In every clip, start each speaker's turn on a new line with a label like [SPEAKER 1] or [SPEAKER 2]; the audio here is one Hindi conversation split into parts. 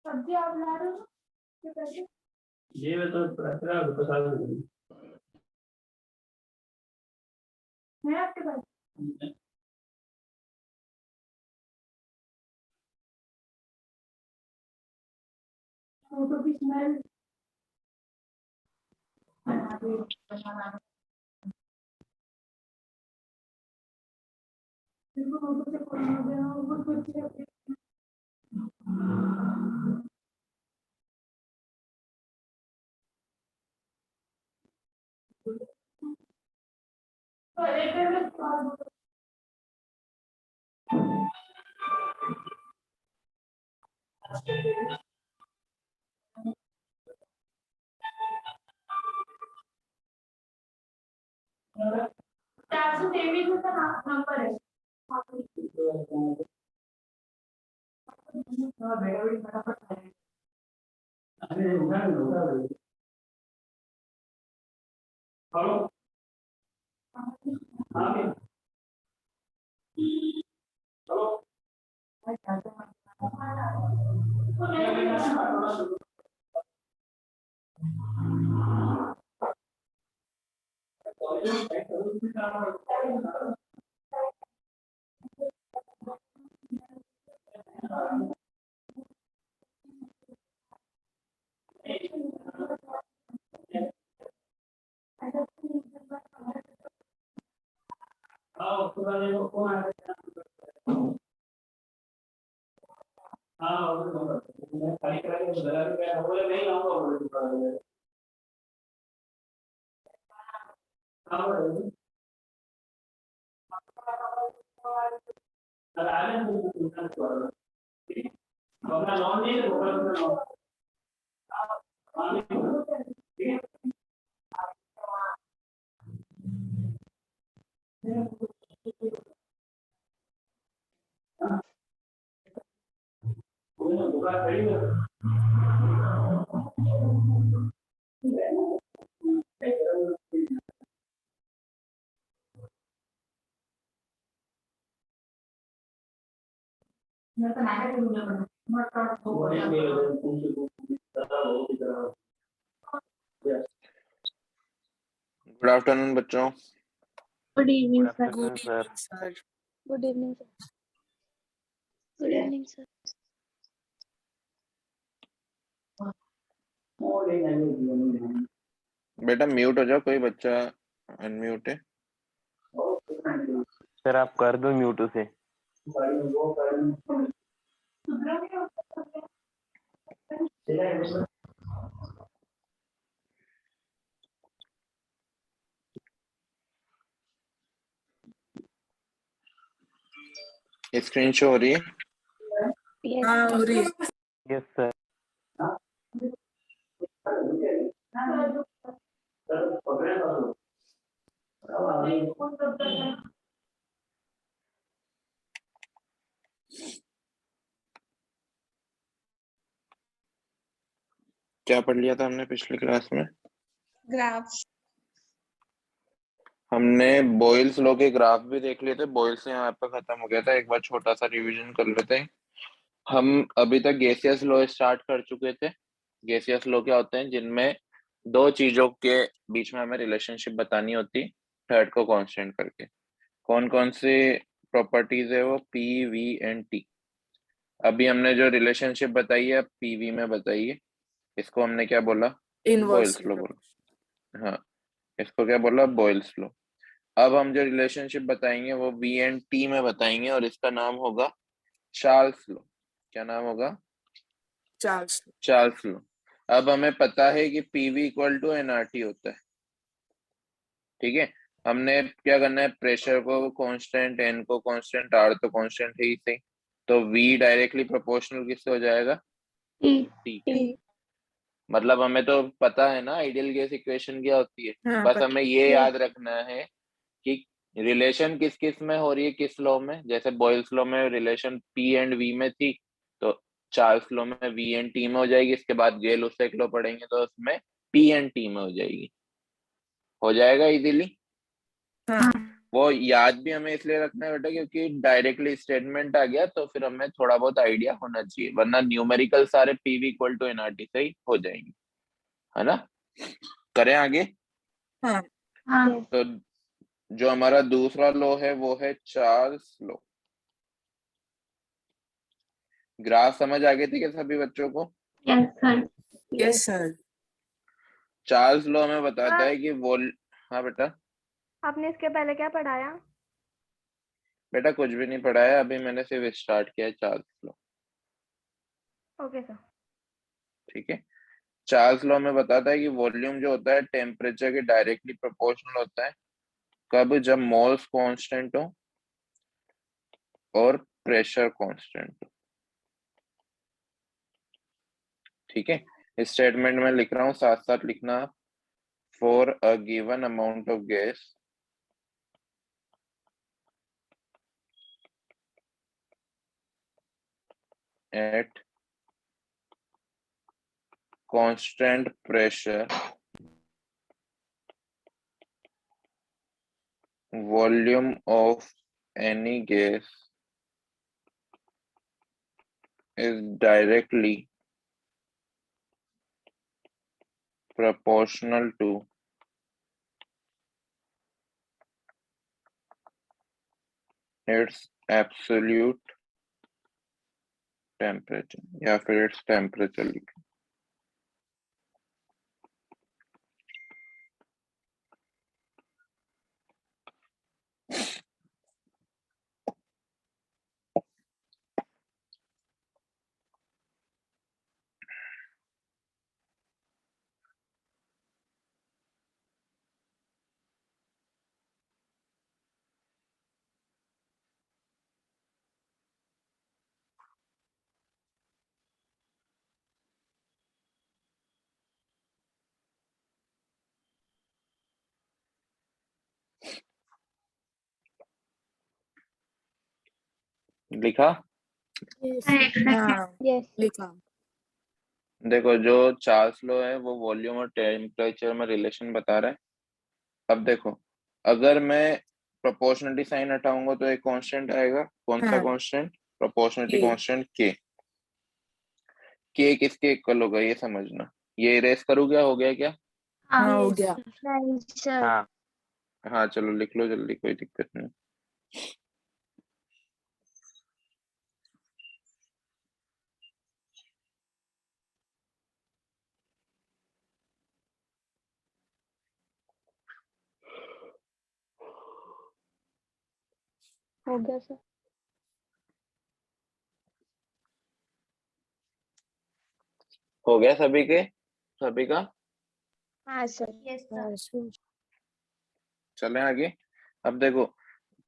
[SPEAKER 1] सब्जी आप ला रहे हो क्या पैसे?
[SPEAKER 2] ये मैं तो पैसा बता दूंगी।
[SPEAKER 1] मैं आपके पास फोटो की स्मेल फोटो से कुछ नंबर है
[SPEAKER 2] हेलो
[SPEAKER 3] गुड आफ्टरनून बच्चों।
[SPEAKER 4] Good evening sir.
[SPEAKER 5] Good evening sir.
[SPEAKER 4] Good evening sir. Good evening sir.
[SPEAKER 3] बेटा म्यूट हो जाओ, कोई बच्चा अनम्यूट है।
[SPEAKER 6] सर आप कर दो म्यूट उसे।
[SPEAKER 3] स्क्रीन शो हो रही है?
[SPEAKER 5] हाँ हो रही है।
[SPEAKER 6] Yes sir.
[SPEAKER 3] क्या पढ़ लिया था हमने पिछली क्लास में?
[SPEAKER 5] ग्राफ्स।
[SPEAKER 3] हमने बॉयल्स लॉ के ग्राफ भी देख लिए थे। बॉयल्स यहाँ पे खत्म हो गया था। एक बार छोटा सा रिवीजन कर लेते हैं। हम अभी तक गैसियस लॉ स्टार्ट कर चुके थे। गैसियस लॉ क्या होते हैं? जिनमें दो चीजों के बीच में हमें रिलेशनशिप बतानी होती, थर्ड को कांस्टेंट करके। कौन कौन से प्रॉपर्टीज है वो? P, V and T. अभी हमने जो रिलेशनशिप बताई है पीवी में बताई है, इसको हमने क्या बोला? बॉयल्स लॉ बोला। हाँ, इसको क्या बोला? Boyle's law. अब हम जो रिलेशनशिप बताएंगे वो वी एंड टी में बताएंगे और इसका नाम होगा चार्ल्स लॉ। क्या नाम होगा? Charles law. अब हमें पता है कि पीवी इक्वल टू एनआरटी होता है। ठीक है, हमने क्या करना है? प्रेशर को कांस्टेंट, एन को कांस्टेंट, आर तो कांस्टेंट है ही सही, तो वी डायरेक्टली प्रोपोर्शनल किससे हो जाएगा? टी। मतलब हमें तो पता है ना आइडियल गैस इक्वेशन क्या होती है।
[SPEAKER 5] हाँ,
[SPEAKER 3] बस हमें ये याद रखना है कि रिलेशन किस किस में हो रही है, किस लॉ में। जैसे बॉयल्स लॉ में रिलेशन पी एंड वी में थी, तो चार्ल्स लॉ में वी एंड टी में हो जाएगी। इसके बाद गेल-लेक्स लॉ पढ़ेंगे तो उसमें पी एंड टी में हो जाएगी। हो जाएगा इजीली।
[SPEAKER 5] हाँ।
[SPEAKER 3] वो याद भी हमें इसलिए रखना है बेटा क्योंकि डायरेक्टली स्टेटमेंट आ गया तो फिर हमें थोड़ा बहुत आइडिया होना चाहिए, वरना न्यूमेरिकल सारे पीवी इक्वल टू एनआरटी से ही हो जाएंगे, है ना। करें आगे।
[SPEAKER 5] हाँ
[SPEAKER 1] हाँ
[SPEAKER 3] तो जो हमारा दूसरा लॉ है वो है चार्ल्स लॉ। ग्राफ समझ आ गए थे क्या सभी बच्चों को?
[SPEAKER 1] Yes sir.
[SPEAKER 5] Yes sir.
[SPEAKER 3] Charles law हमें बताता है कि हाँ बेटा।
[SPEAKER 4] आपने इसके पहले क्या पढ़ाया?
[SPEAKER 3] बेटा कुछ भी नहीं पढ़ाया, अभी मैंने सिर्फ स्टार्ट किया है चार्ल्स लॉ।
[SPEAKER 4] Okay sir.
[SPEAKER 3] ठीक है। चार्ल्स लॉ में बताता है कि वॉल्यूम जो होता है टेम्परेचर के डायरेक्टली प्रोपोर्शनल होता है, कब? जब मोल्स कांस्टेंट हो और प्रेशर कांस्टेंट हो। ठीक है। इस स्टेटमेंट में लिख रहा हूँ, साथ साथ लिखना। For a given amount of gas at constant pressure, volume of any gas is directly proportional to its absolute temperature, या फिर its temperature लिखें। लिखा?
[SPEAKER 5] हाँ
[SPEAKER 4] यस।
[SPEAKER 5] लिखा।
[SPEAKER 3] देखो जो चार्ल्स लॉ है वो वॉल्यूम और टेम्परेचर में रिलेशन बता रहा है। अब देखो, अगर मैं प्रोपोर्शनलिटी साइन हटाऊंगा तो एक कांस्टेंट आएगा। कौन सा
[SPEAKER 5] हाँ
[SPEAKER 3] कांस्टेंट? प्रोपोर्शनलिटी
[SPEAKER 5] के।
[SPEAKER 3] कांस्टेंट के। के किसके इक्वल होगा ये समझना। ये इरेज करूँ क्या? हो गया क्या?
[SPEAKER 5] हाँ हो
[SPEAKER 4] यस
[SPEAKER 5] गया।
[SPEAKER 4] नहीं सर।
[SPEAKER 6] हाँ
[SPEAKER 3] हाँ चलो लिख लो जल्दी, कोई दिक्कत नहीं।
[SPEAKER 4] हो गया सर।
[SPEAKER 3] हो गया सभी के? सभी का?
[SPEAKER 4] हाँ सर। Yes sir.
[SPEAKER 3] चलें आगे। अब देखो,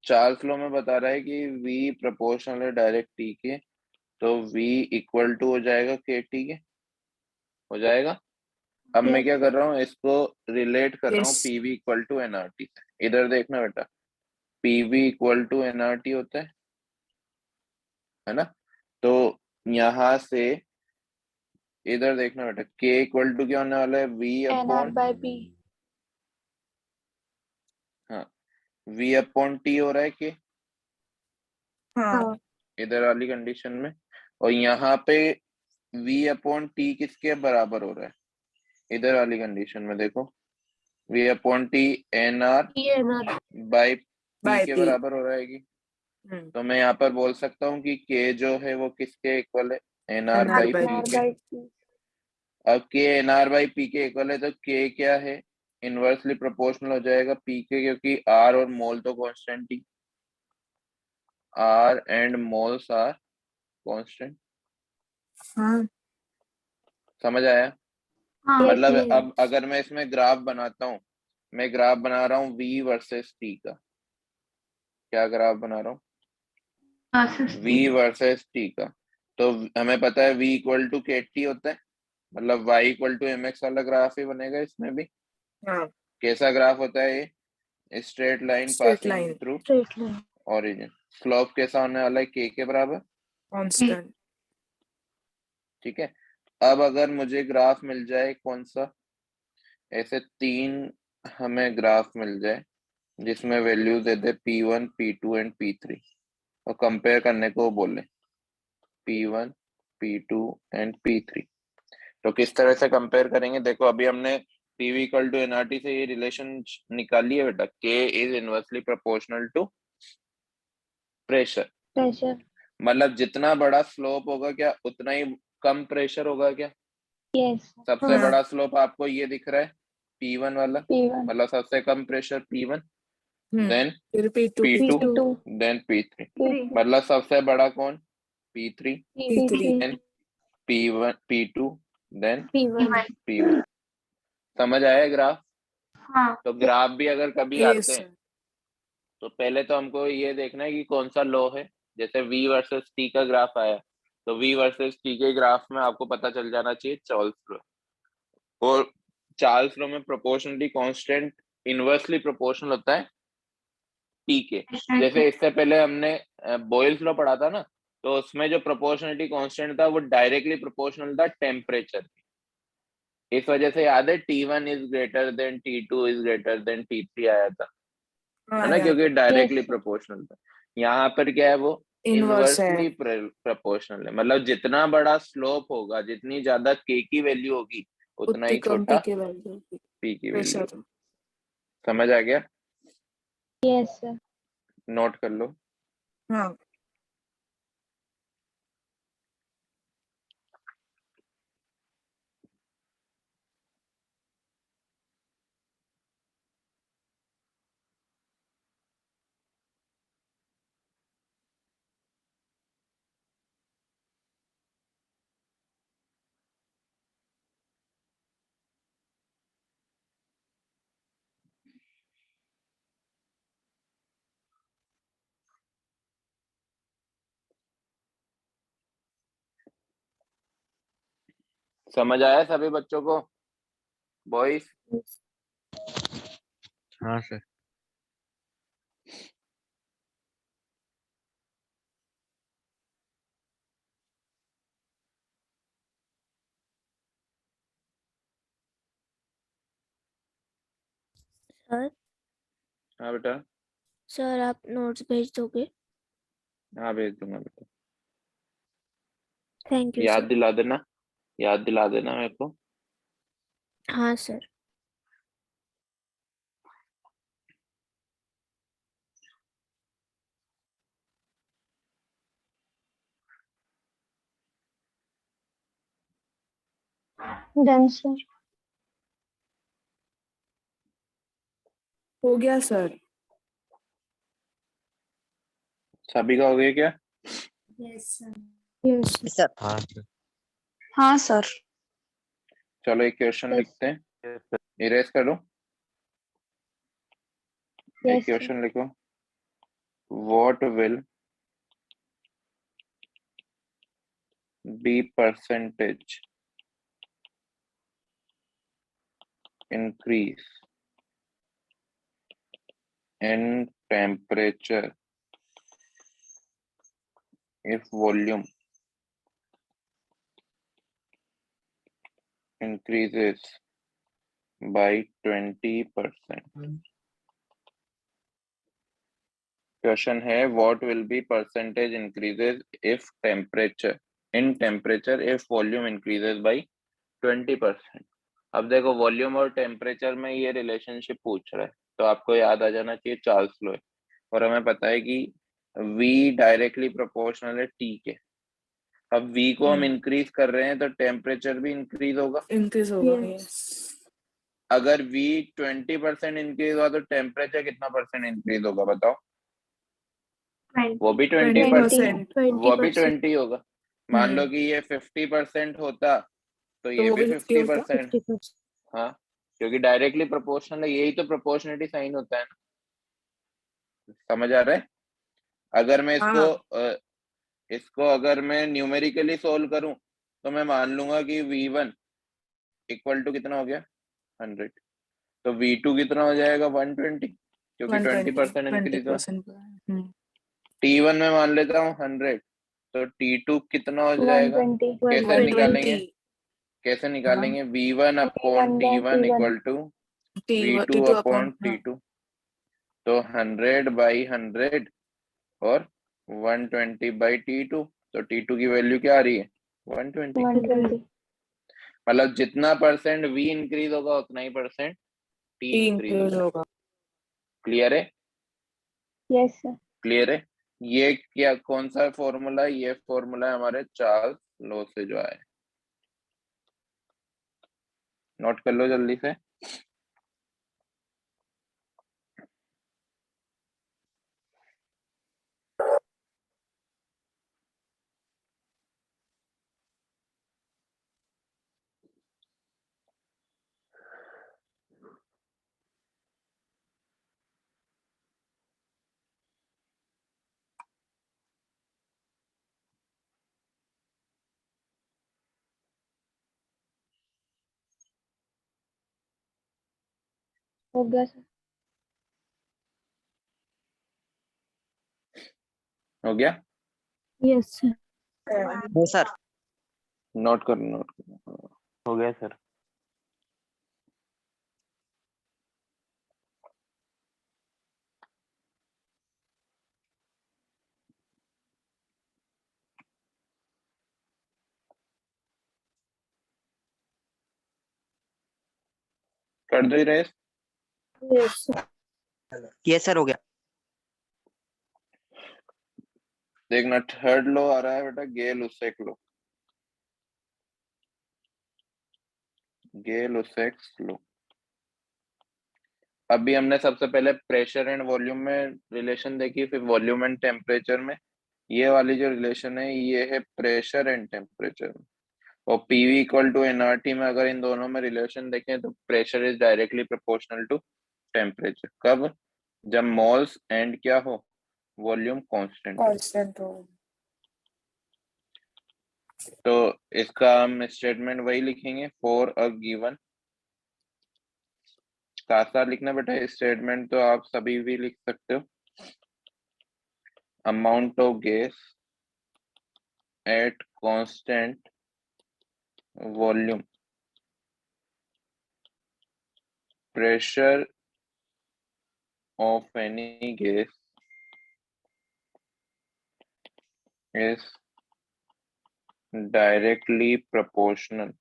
[SPEAKER 3] चार्ल्स लॉ में बता रहा है कि v प्रोपोर्शनल है डायरेक्ट t के, तो v इक्वल टू हो जाएगा के टी के। हो जाएगा। अब मैं क्या कर रहा हूँ, इसको रिलेट कर रहा हूँ
[SPEAKER 5] yes
[SPEAKER 3] pv equal to nrt से। इधर देखना बेटा, pv इक्वल टू nrt होता है ना। तो यहाँ से इधर देखना बेटा, k इक्वल टू क्या होने वाला है? v
[SPEAKER 4] N R
[SPEAKER 3] upon,
[SPEAKER 4] by P.
[SPEAKER 3] हाँ v अपॉन t हो रहा है k
[SPEAKER 5] हाँ
[SPEAKER 3] इधर वाली कंडीशन में। और यहाँ पे v अपॉन टी किसके बराबर हो रहा है? इधर वाली कंडीशन में देखो, v upon T N R
[SPEAKER 4] N R
[SPEAKER 3] by P
[SPEAKER 5] by
[SPEAKER 3] के
[SPEAKER 5] पी।
[SPEAKER 3] बराबर हो रहा है। तो मैं यहाँ पर बोल सकता हूँ कि k जो है वो किसके इक्वल है? N R
[SPEAKER 5] NR
[SPEAKER 3] by
[SPEAKER 5] by
[SPEAKER 3] P
[SPEAKER 4] R
[SPEAKER 3] K.
[SPEAKER 4] By P.
[SPEAKER 3] अब k N R by P के इक्वल है तो k क्या है? इनवर्सली प्रोपोर्शनल हो जाएगा p के, क्योंकि r और मोल तो कांस्टेंट ही, r and moles are constant.
[SPEAKER 5] हाँ
[SPEAKER 3] समझ आया?
[SPEAKER 1] हाँ
[SPEAKER 3] मतलब
[SPEAKER 4] यस।
[SPEAKER 3] अब अगर मैं इसमें ग्राफ बनाता हूँ, मैं ग्राफ बना रहा हूँ v वर्सेस t का। क्या ग्राफ बना रहा हूँ? v वर्सेस t का। तो हमें पता है v equal to K T होता है, मतलब y equal to M X वाला ग्राफ ही बनेगा इसमें भी।
[SPEAKER 5] हाँ
[SPEAKER 3] कैसा ग्राफ होता है ये? Straight line
[SPEAKER 5] straight
[SPEAKER 3] passing
[SPEAKER 5] line
[SPEAKER 3] through
[SPEAKER 4] straight line.
[SPEAKER 3] Origin. Slope कैसा होने वाला है? k के बराबर।
[SPEAKER 5] कांस्टेंट।
[SPEAKER 3] ठीक है। अब अगर मुझे ग्राफ मिल जाए कौन सा, ऐसे तीन हमें ग्राफ मिल जाए, जिसमें वैल्यूज देते P1, P2 एंड P3 और कंपेयर करने को बोले P1, P2 एंड P3। तो किस तरह से कंपेयर करेंगे? देखो अभी हमने PV इक्वल टू NRT से ये रिलेशन निकाली है बेटा, K is inversely proportional to pressure.
[SPEAKER 4] Pressure.
[SPEAKER 3] मतलब जितना बड़ा स्लोप होगा क्या उतना ही कम प्रेशर होगा क्या?
[SPEAKER 4] यस।
[SPEAKER 3] सबसे
[SPEAKER 5] हाँ।
[SPEAKER 3] बड़ा स्लोप आपको ये दिख रहा है P1 वाला,
[SPEAKER 4] P1
[SPEAKER 3] मतलब सबसे कम प्रेशर P1, देन
[SPEAKER 5] फिर P2
[SPEAKER 3] P2
[SPEAKER 4] P2
[SPEAKER 3] then P3,
[SPEAKER 4] P3
[SPEAKER 3] मतलब सबसे बड़ा कौन? P3
[SPEAKER 4] P3
[SPEAKER 3] then P1 P2 then
[SPEAKER 4] P1।
[SPEAKER 3] P1। समझ आया ग्राफ?
[SPEAKER 1] हाँ
[SPEAKER 3] तो ग्राफ भी अगर कभी
[SPEAKER 5] यस
[SPEAKER 3] आते हैं
[SPEAKER 5] सर।
[SPEAKER 3] तो पहले तो हमको ये देखना है कि कौन सा लॉ है। जैसे V वर्सेस T का ग्राफ आया तो V वर्सेस T के ग्राफ में आपको पता चल जाना चाहिए चार्ल्स लॉ, और चार्ल्स लॉ में प्रोपोर्शनलिटी कांस्टेंट इनवर्सली प्रोपोर्शनल होता है T के। जैसे इससे पहले हमने बॉयल्स लॉ पढ़ा था ना, तो उसमें जो प्रोपोर्शनलिटी कांस्टेंट था वो डायरेक्टली प्रोपोर्शनल था टेम्परेचर। इस वजह से याद है T1 is greater then T2 is greater then T3 आया था, है
[SPEAKER 5] हाँ
[SPEAKER 3] ना,
[SPEAKER 5] यार,
[SPEAKER 3] क्योंकि डायरेक्टली
[SPEAKER 4] Yes, sir.
[SPEAKER 3] प्रोपोर्शनल था। यहाँ पर क्या है, वो
[SPEAKER 5] इनवर्स है।
[SPEAKER 3] इनवर्सली प्रोपोर्शनल है, मतलब जितना बड़ा स्लोप होगा, जितनी ज्यादा K की वैल्यू होगी उतना
[SPEAKER 5] उतनी
[SPEAKER 3] ही
[SPEAKER 5] कम
[SPEAKER 3] छोटा
[SPEAKER 5] P के वैल्यू
[SPEAKER 3] P की वैल्यू।
[SPEAKER 5] प्रेशर।
[SPEAKER 3] समझ आ गया?
[SPEAKER 4] Yes, sir.
[SPEAKER 3] नोट कर लो।
[SPEAKER 5] हाँ।
[SPEAKER 3] समझ आया सभी बच्चों को? बॉयज
[SPEAKER 6] हाँ सर।
[SPEAKER 4] सर
[SPEAKER 3] हाँ बेटा,
[SPEAKER 4] सर आप नोट्स भेज दोगे?
[SPEAKER 3] हाँ भेज दूंगा बेटा।
[SPEAKER 4] थैंक यू
[SPEAKER 3] याद
[SPEAKER 4] सर।
[SPEAKER 3] दिला देना, याद दिला देना मेरे को।
[SPEAKER 4] हाँ सर। Done sir.
[SPEAKER 5] हो गया सर।
[SPEAKER 3] सभी का हो गया क्या?
[SPEAKER 4] Yes sir.
[SPEAKER 5] सर।
[SPEAKER 6] हाँ सर।
[SPEAKER 4] हाँ सर।
[SPEAKER 3] चलो एक क्वेश्चन
[SPEAKER 4] Yes.
[SPEAKER 3] लिखते हैं,
[SPEAKER 6] Yes, sir.
[SPEAKER 3] इरेज करो। एक
[SPEAKER 4] Yes, sir.
[SPEAKER 3] क्वेश्चन लिखो, what will be percentage increase in temperature if volume increases by 20%? Question है what will be percentage increases if temperature in temperature if volume increases by 20%। अब देखो वॉल्यूम और टेम्परेचर में ये रिलेशनशिप पूछ रहा है, तो आपको याद आ जाना चाहिए चार्ल्स लॉ, और हमें पता है कि V डायरेक्टली प्रोपोर्शनल है T के। अब V को हम इंक्रीज कर रहे हैं तो टेम्परेचर भी इंक्रीज होगा।
[SPEAKER 5] इंक्रीज होगा।
[SPEAKER 4] Yes.
[SPEAKER 5] यस।
[SPEAKER 3] अगर V 20% इंक्रीज हुआ तो टेम्परेचर कितना परसेंट इंक्रीज होगा बताओ? वो भी 20%,
[SPEAKER 5] 20%।
[SPEAKER 3] वो भी 20 होगा। मान लो कि ये 50% होता तो
[SPEAKER 5] तो
[SPEAKER 3] ये
[SPEAKER 5] वो
[SPEAKER 3] भी
[SPEAKER 5] भी 50 होता।
[SPEAKER 3] 50%। हाँ, क्योंकि डायरेक्टली प्रोपोर्शनल है, यही तो प्रोपोर्शनलिटी साइन होता है ना। समझ आ रहा है? अगर मैं
[SPEAKER 5] हाँ।
[SPEAKER 3] इसको अगर मैं न्यूमेरिकली सोल्व करूं तो मैं मान लूंगा कि V1 इक्वल टू कितना हो गया 100, तो V2 कितना हो जाएगा 120, क्योंकि 20% इंक्रीज हुआ।
[SPEAKER 5] 20%।
[SPEAKER 3] T1 में मान लेता हूँ 100, तो T2 कितना हो जाएगा?
[SPEAKER 4] 120.
[SPEAKER 3] कैसे
[SPEAKER 5] 120।
[SPEAKER 3] निकालेंगे? कैसे निकालेंगे? V1 upon
[SPEAKER 4] V1 by
[SPEAKER 3] T1
[SPEAKER 4] T1.
[SPEAKER 3] Equal to V2
[SPEAKER 5] T2
[SPEAKER 3] upon
[SPEAKER 5] upon.
[SPEAKER 3] T2। तो 100/100 और 120/T2, तो T2 की वैल्यू क्या आ रही है? 120।
[SPEAKER 4] 120.
[SPEAKER 3] मतलब जितना परसेंट V इंक्रीज होगा उतना ही percent T
[SPEAKER 5] T
[SPEAKER 3] increase
[SPEAKER 5] increase
[SPEAKER 3] होगा।
[SPEAKER 5] होगा।
[SPEAKER 3] क्लियर है?
[SPEAKER 4] Yes, sir.
[SPEAKER 3] क्लियर है? ये क्या कौन सा फॉर्मूला है? ये फॉर्मूला है हमारे चार्ल्स लॉ से जो आए। नोट कर लो जल्दी से।
[SPEAKER 4] हो गया सर.
[SPEAKER 3] हो गया?
[SPEAKER 4] Yes, sir.
[SPEAKER 7] No sir.
[SPEAKER 3] Note करो, नोट करो।
[SPEAKER 6] हो गया सर.
[SPEAKER 3] कर दो रेस।
[SPEAKER 4] Yes, sir.
[SPEAKER 7] ये सर हो गया.
[SPEAKER 3] देखना थर्ड लो आ रहा है बेटा, गेल उसेक लो। गेल उसेक लो। अभी हमने सबसे पहले प्रेशर एंड वॉल्यूम में रिलेशन देखी, फिर वॉल्यूम एंड टेम्परेचर में। ये वाली जो रिलेशन है ये है प्रेशर एंड टेम्परेचर में। और पीवी इक्वल टू एनआरटी में अगर इन दोनों में रिलेशन देखें तो pressure is directly proportional to temperature. कब? जब मोल्स एंड क्या हो? वॉल्यूम कांस्टेंट हो।
[SPEAKER 5] कांस्टेंट हो।
[SPEAKER 3] तो इसका हम स्टेटमेंट वही लिखेंगे फॉर अ गिवन। साथ साथ लिखना बेटा स्टेटमेंट, तो आप सभी भी लिख सकते हो। Amount of gas at constant volume, pressure of any gas is directly proportional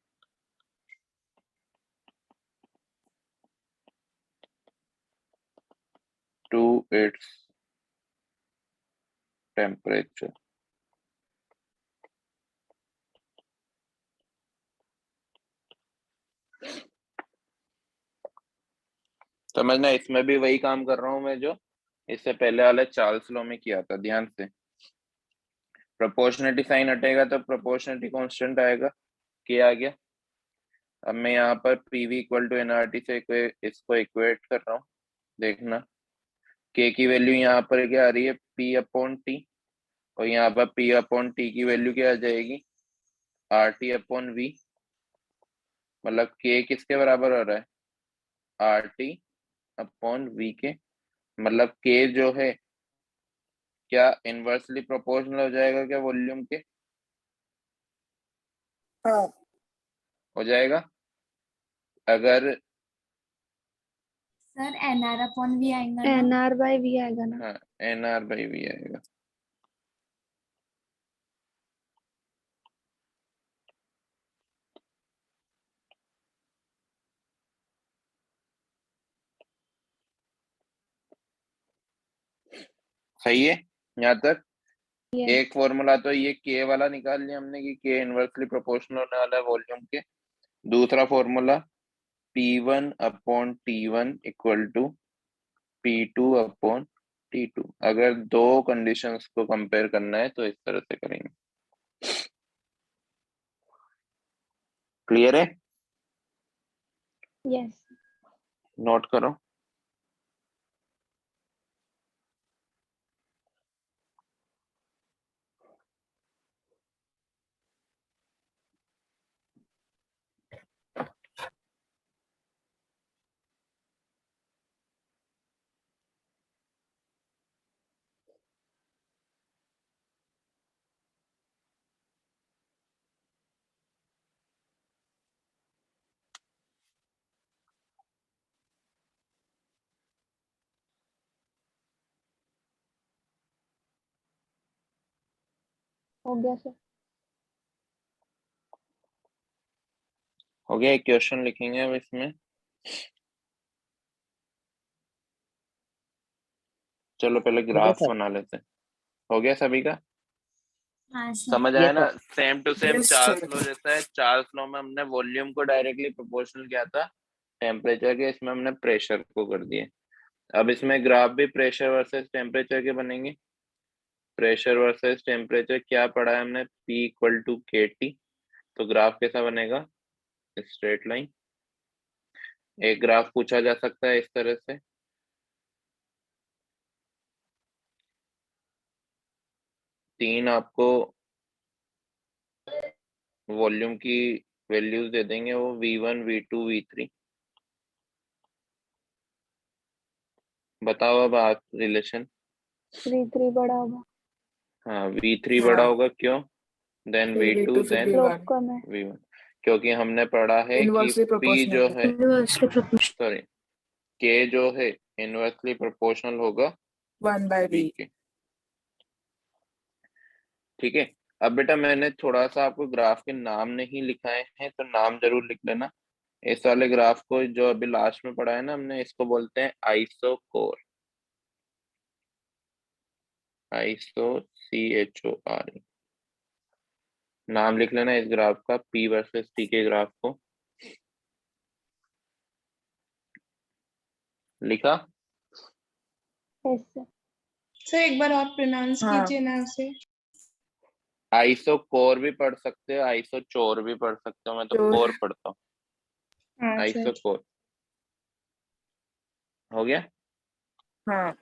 [SPEAKER 3] to its temperature. समझना, इसमें भी वही काम कर रहा हूं मैं जो इससे पहले वाले चार्ल्स लॉ में किया था। ध्यान से, प्रोपोर्शनलिटी साइन हटेगा तो प्रोपोर्शनलिटी कांस्टेंट आएगा। क्या आ गया? अब मैं यहाँ पर पीवी इक्वल टू एनआरटी से इसको इक्वेट कर रहा हूँ। देखना के की वैल्यू यहाँ पर क्या आ रही है? P upon T. और यहाँ पर पी अपॉन टी की वैल्यू क्या आ जाएगी? R T upon V. मतलब के किसके बराबर हो रहा है? आर टी अपॉन वी के। मतलब के जो है क्या इनवर्सली प्रोपोर्शनल हो जाएगा क्या वॉल्यूम के?
[SPEAKER 5] हाँ।
[SPEAKER 3] हो जाएगा। अगर
[SPEAKER 1] सर एनआर अपॉन वी आएगा ना?
[SPEAKER 4] NR by V आएगा ना.
[SPEAKER 3] हाँ, एन आर बाई वी आएगा। सही है यहाँ तक?
[SPEAKER 4] Yes.
[SPEAKER 3] एक फॉर्मूला तो ये के वाला निकाल लिया हमने कि के इनवर्सली प्रोपोर्शनल होने वाला है वॉल्यूम के। दूसरा formula P1 upon T1 equal to P2 upon T2। अगर दो कंडीशंस को कंपेयर करना है तो इस तरह से करेंगे। क्लियर है?
[SPEAKER 4] Yes.
[SPEAKER 3] नोट करो।
[SPEAKER 4] हो गया सर।
[SPEAKER 3] हो गया। एक क्वेश्चन लिखेंगे अब इसमें। चलो पहले ग्राफ
[SPEAKER 7] सर।
[SPEAKER 3] बना लेते हैं। हो गया सभी का?
[SPEAKER 1] हाँ सर।
[SPEAKER 3] समझ आया
[SPEAKER 7] Yes,
[SPEAKER 3] ना? Same to same
[SPEAKER 5] Yes,
[SPEAKER 3] Charles
[SPEAKER 5] sir.
[SPEAKER 3] Law जैसा है। चार्ल्स लॉ में हमने वॉल्यूम को डायरेक्टली प्रोपोर्शनल किया था टेम्परेचर के, इसमें हमने प्रेशर को कर दिए। अब इसमें ग्राफ भी प्रेशर वर्सेस टेम्परेचर के बनेंगे। प्रेशर वर्सेस टेम्परेचर क्या पढ़ा है हमने? P equal to KT। तो ग्राफ कैसा बनेगा? Straight line. एक ग्राफ पूछा जा सकता है इस तरह से, तीन आपको वॉल्यूम की वैल्यूज दे देंगे, वो V1 V2 V3। बताओ अब आप रिलेशन।
[SPEAKER 4] 3 बड़ा होगा।
[SPEAKER 3] हाँ, V3
[SPEAKER 5] हाँ।
[SPEAKER 3] बड़ा होगा, क्यों? देन
[SPEAKER 5] फिर
[SPEAKER 3] V2
[SPEAKER 5] V2 फिर
[SPEAKER 3] देन
[SPEAKER 4] स्लोप
[SPEAKER 5] V1
[SPEAKER 4] कम है।
[SPEAKER 3] V1, क्योंकि हमने पढ़ा है कि
[SPEAKER 5] इनवर्सली
[SPEAKER 3] P
[SPEAKER 5] प्रोपोर्शनल
[SPEAKER 3] जो
[SPEAKER 5] है।
[SPEAKER 3] है,
[SPEAKER 1] इनवर्सली प्रोपोर्शनल।
[SPEAKER 3] सॉरी, K जो है इनवर्सली प्रोपोर्शनल होगा
[SPEAKER 5] 1/V।
[SPEAKER 3] V के। ठीक है। अब बेटा मैंने थोड़ा सा आपको ग्राफ के नाम नहीं लिखाए हैं, तो नाम जरूर लिख लेना। इस वाले ग्राफ को जो अभी लास्ट में पढ़ा है ना हमने, इसको बोलते हैं आइसोकोर। CHORE। नाम लिख लेना इस ग्राफ का, P वर्सेस T के ग्राफ को। लिखा?
[SPEAKER 4] Yes sir.
[SPEAKER 8] सर एक बार और प्रोनाउंस
[SPEAKER 5] हाँ।
[SPEAKER 8] कीजिए ना उसे।
[SPEAKER 3] आइसोकोर भी पढ़ सकते हो, आइसोचोर भी पढ़ सकते हो, मैं तो
[SPEAKER 5] चोर।
[SPEAKER 3] कोर पढ़ता हूँ।
[SPEAKER 8] हाँ सर।
[SPEAKER 3] आइसोकोर। हो गया।
[SPEAKER 5] हाँ।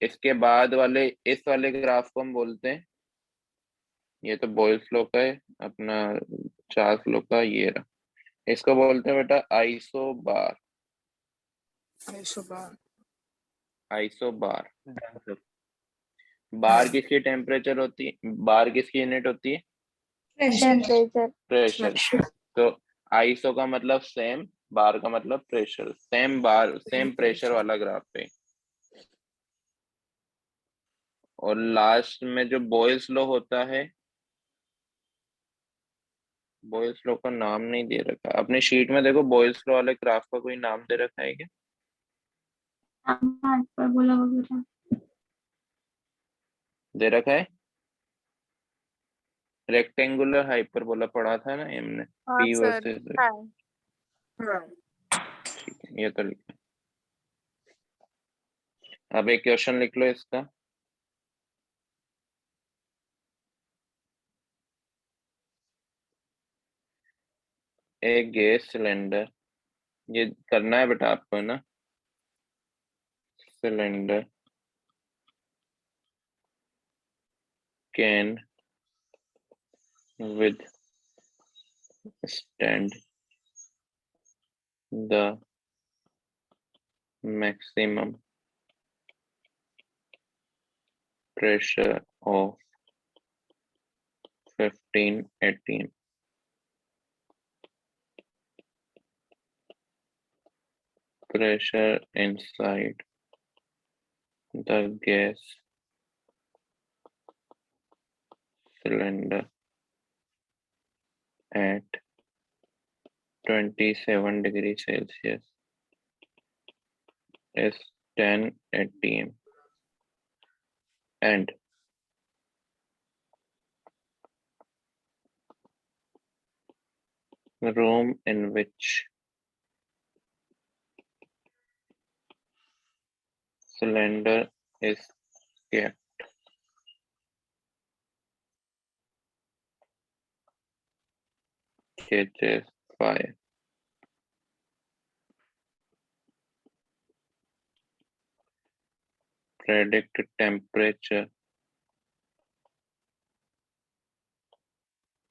[SPEAKER 3] इसके बाद वाले, इस वाले ग्राफ को हम बोलते हैं, ये तो बॉयल्स लॉ का है अपना, चार्ल्स लॉ का ये रहा, इसको बोलते हैं बेटा आइसोबार।
[SPEAKER 5] सुबह।
[SPEAKER 3] आइसोबार।
[SPEAKER 6] Done sir.
[SPEAKER 3] बार
[SPEAKER 5] हाँ।
[SPEAKER 3] किसकी टेम्परेचर होती है? बार किसकी यूनिट होती है?
[SPEAKER 8] प्रेशर।
[SPEAKER 4] प्रेशर।
[SPEAKER 3] प्रेशर। तो आइसो का मतलब सेम, बार का मतलब प्रेशर। सेम बार सेम प्रेशर वाला ग्राफ है। और लास्ट में जो बॉयल्स लॉ होता है, बॉयल्स लॉ का नाम नहीं दे रखा अपनी शीट में, देखो बॉयल्स लॉ वाले ग्राफ का कोई नाम दे रखा है क्या?
[SPEAKER 1] हाइपरबोला वगैरह।
[SPEAKER 3] दे रखा है? रेक्टेंगुलर हाइपरबोला पढ़ा था ना हमने,
[SPEAKER 5] हाँ
[SPEAKER 3] P
[SPEAKER 5] सर।
[SPEAKER 3] वर्सेस।
[SPEAKER 5] हाँ।
[SPEAKER 3] ठीक है, ये तो लिखा। अब एक क्वेश्चन लिख लो इसका। एक गैस सिलेंडर, ये करना है बेटा आपको ना, cylinder can withstand the maximum pressure of 15 atm. Pressure inside the gas cylinder at 27 degrees Celsius is 10 atm, and room in which cylinder is kept catches fire. Predict temperature